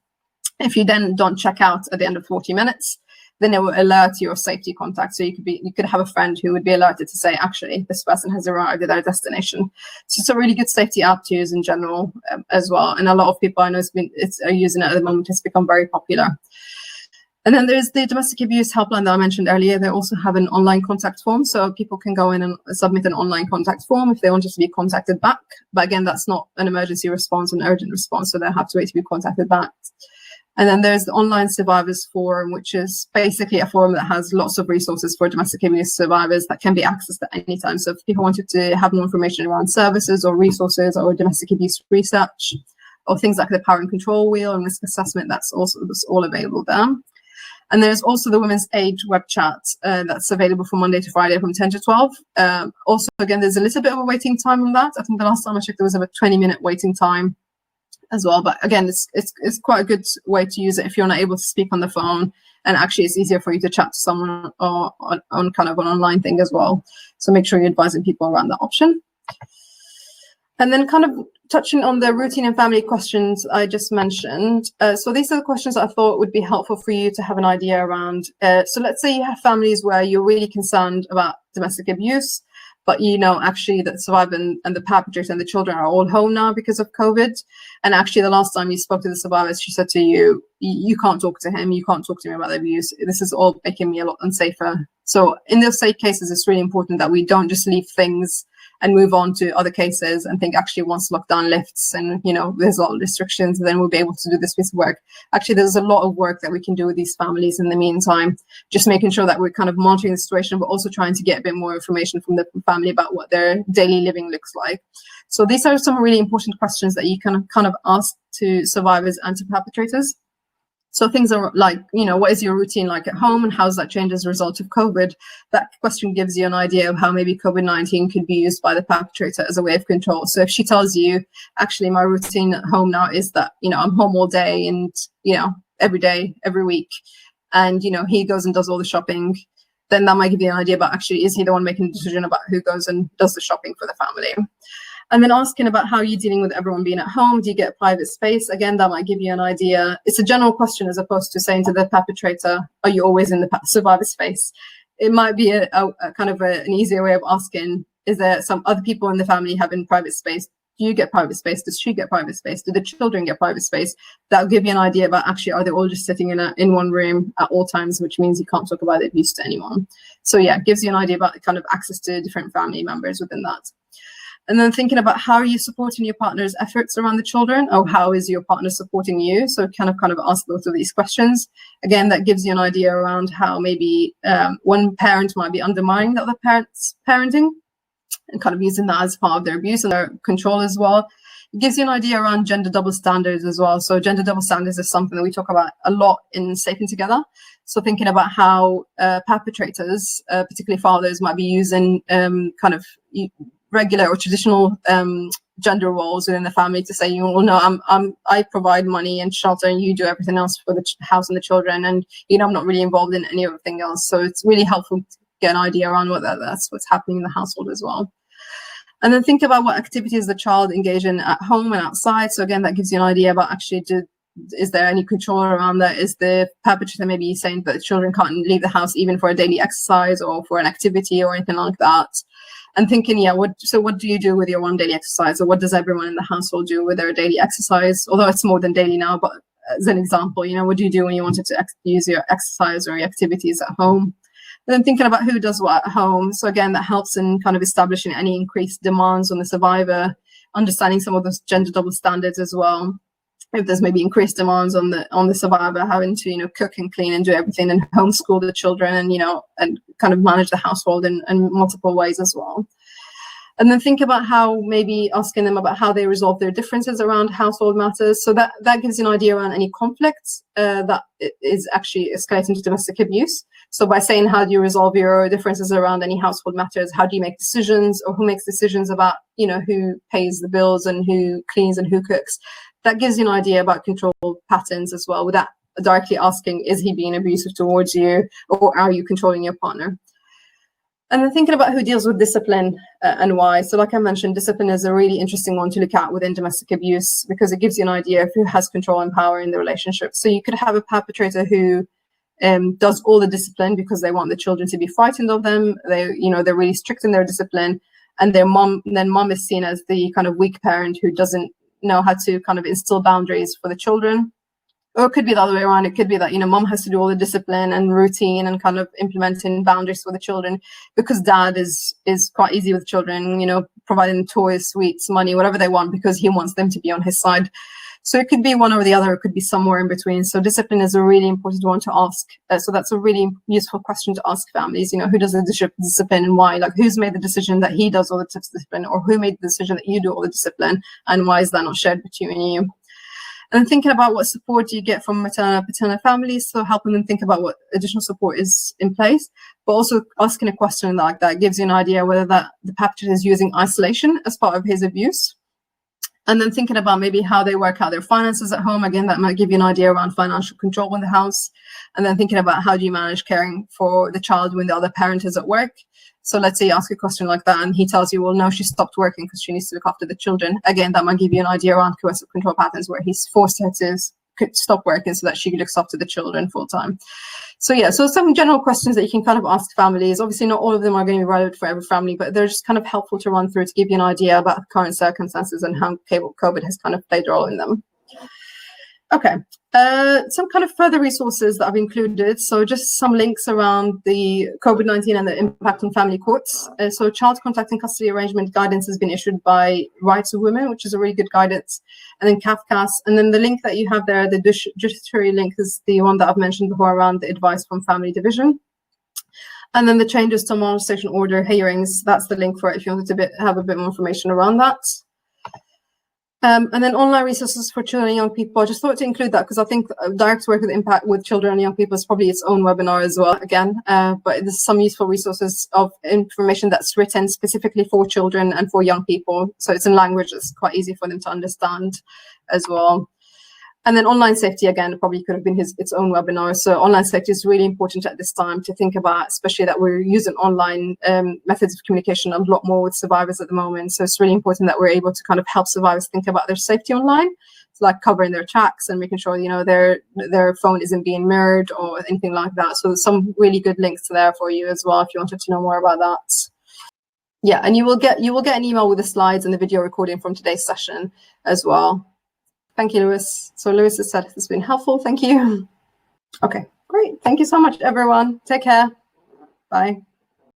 If you then don't check out at the end of 40 minutes, then it will alert your safety contact. So you could have a friend who would be alerted to say, actually, this person has arrived at their destination. So it's a really good safety app to use in general as well. And a lot of people I know are using it at the moment. It's become very popular. And then there's the domestic abuse helpline that I mentioned earlier. They also have an online contact form. So people can go in and submit an online contact form if they want to be contacted back. But again, that's not an emergency response, an urgent response. So they have to wait to be contacted back. And then there's the Online Survivors Forum, which is basically a forum that has lots of resources for domestic abuse survivors that can be accessed at any time. So if people wanted to have more information around services or resources or domestic abuse research or things like the Power and Control Wheel and risk assessment, that's all available there. And there's also the Women's Aid web chat that's available from Monday to Friday from 10 to 12. Also, again, there's a little bit of a waiting time on that. I think the last time I checked, there was about 20-minute waiting time as well. But again, it's quite a good way to use it if you're not able to speak on the phone, and actually it's easier for you to chat to someone or on kind of an online thing as well. So make sure you're advising people around that option. And then kind of touching on the routine and family questions I just mentioned. So these are the questions I thought would be helpful for you to have an idea around. So let's say you have families where you're really concerned about domestic abuse, but you know actually that the survivor and the perpetrator and the children are all home now because of COVID. And actually the last time you spoke to the survivor, she said to you, you can't talk to him, you can't talk to me about the abuse. This is all making me a lot unsafer. So in those safe cases, it's really important that we don't just leave things and move on to other cases and think actually once lockdown lifts and, you know, there's a lot of restrictions, then we'll be able to do this piece of work. Actually, there's a lot of work that we can do with these families in the meantime, just making sure that we're kind of monitoring the situation, but also trying to get a bit more information from the family about what their daily living looks like. So these are some really important questions that you can kind of ask to survivors and to perpetrators. So things are like, you know, what is your routine like at home and how does that change as a result of COVID? That question gives you an idea of how maybe COVID-19 could be used by the perpetrator as a way of control. So if she tells you, actually, my routine at home now is that, you know, I'm home all day and, you know, every day, every week, and, you know, he goes and does all the shopping, then that might give you an idea about actually, is he the one making the decision about who goes and does the shopping for the family? And then asking about how you're dealing with everyone being at home. Do you get private space? Again, that might give you an idea. It's a general question as opposed to saying to the perpetrator, are you always in the survivor space? It might be a kind of an easier way of asking, is there some other people in the family having private space? Do you get private space? Does she get private space? Do the children get private space? That'll give you an idea about actually, are they all just sitting in one room at all times, which means you can't talk about the abuse to anyone. So yeah, it gives you an idea about the kind of access to different family members within that. And then thinking about how are you supporting your partner's efforts around the children, or how is your partner supporting you? So kind of ask both of these questions. Again, that gives you an idea around how maybe one parent might be undermining the other parent's parenting and kind of using that as part of their abuse and their control as well. It gives you an idea around gender double standards as well. So gender double standards is something that we talk about a lot in Safe and Together. So thinking about how perpetrators, particularly fathers, might be using kind of regular or traditional gender roles within the family to say, you know, no, I provide money and shelter, and you do everything else for the house and the children, and you know, I'm not really involved in any other thing else. So it's really helpful to get an idea around what that's what's happening in the household as well. And then think about what activities the child engage in at home and outside. So again, that gives you an idea about actually, is there any control around that? Is the perpetrator maybe saying that the children can't leave the house even for a daily exercise or for an activity or anything like that? And thinking, yeah, what do you do with your one daily exercise, or what does everyone in the household do with their daily exercise? Although it's more than daily now, but as an example, you know, what do you do when you wanted to use your exercise or your activities at home? And then thinking about who does what at home. So again, that helps in kind of establishing any increased demands on the survivor, understanding some of those gender double standards as well. If there's maybe increased demands on the survivor having to, you know, cook and clean and do everything and homeschool the children and, you know, and kind of manage the household in multiple ways as well. And then think about how maybe asking them about how they resolve their differences around household matters. So that gives you an idea around any conflicts that is actually escalating to domestic abuse. So by saying, how do you resolve your differences around any household matters? How do you make decisions, or who makes decisions about, you know, who pays the bills and who cleans and who cooks? That gives you an idea about control patterns as well, without directly asking, is he being abusive towards you, or are you controlling your partner? And then thinking about who deals with discipline and why. So like I mentioned, discipline is a really interesting one to look at within domestic abuse because it gives you an idea of who has control and power in the relationship. So you could have a perpetrator who does all the discipline because they want the children to be frightened of them. They're really strict in their discipline, and their mom is seen as the kind of weak parent who doesn't know how to kind of instill boundaries for the children. Or it could be the other way around. It could be that, mom has to do all the discipline and routine and kind of implementing boundaries for the children because dad is quite easy with children, providing toys, sweets, money, whatever they want, because he wants them to be on his side. So it could be one or the other. It could be somewhere in between. So discipline is a really important one to ask. So that's a really useful question to ask families. Who does the discipline and why? Like, who's made the decision that he does all the discipline, or who made the decision that you do all the discipline, and why is that not shared between you? And thinking about what support do you get from maternal paternal families, so helping them think about what additional support is in place, but also asking a question like that gives you an idea whether the perpetrator is using isolation as part of his abuse. And then thinking about maybe how they work out their finances at home. Again, that might give you an idea around financial control in the house. And then thinking about how do you manage caring for the child when the other parent is at work. So let's say you ask a question like that and he tells you, well, no, she stopped working because she needs to look after the children. Again, that might give you an idea around coercive control patterns where he's forced her to stop working so that she looks after the children full time. So yeah, so some general questions that you can kind of ask families. Obviously, not all of them are going to be relevant for every family, but they're just kind of helpful to run through to give you an idea about current circumstances and how COVID has kind of played a role in them. Okay, some kind of further resources that I've included. So just some links around the COVID-19 and the impact on family courts. So child contact and custody arrangement guidance has been issued by Rights of Women, which is a really good guidance. And then CAFCAS. And then the link that you have there, the judiciary link, is the one that I've mentioned before around the advice from family division. And then the changes to molestation order hearings, that's the link for it if you wanted to have a bit more information around that. And then online resources for children and young people. I just thought to include that because I think direct work with impact with children and young people is probably its own webinar as well, again. But there's some useful resources of information that's written specifically for children and for young people. So it's in language that's quite easy for them to understand as well. And then online safety, again, probably could have been its own webinar. So online safety is really important at this time to think about, especially that we're using online methods of communication a lot more with survivors at the moment. So it's really important that we're able to kind of help survivors think about their safety online. So like covering their tracks and making sure, their phone isn't being mirrored or anything like that. So there's some really good links there for you as well if you wanted to know more about that. Yeah, and you will get an email with the slides and the video recording from today's session as well. Thank you, Lewis. So Lewis has said it's been helpful. Thank you. Okay, great. Thank you so much, everyone. Take care. Bye.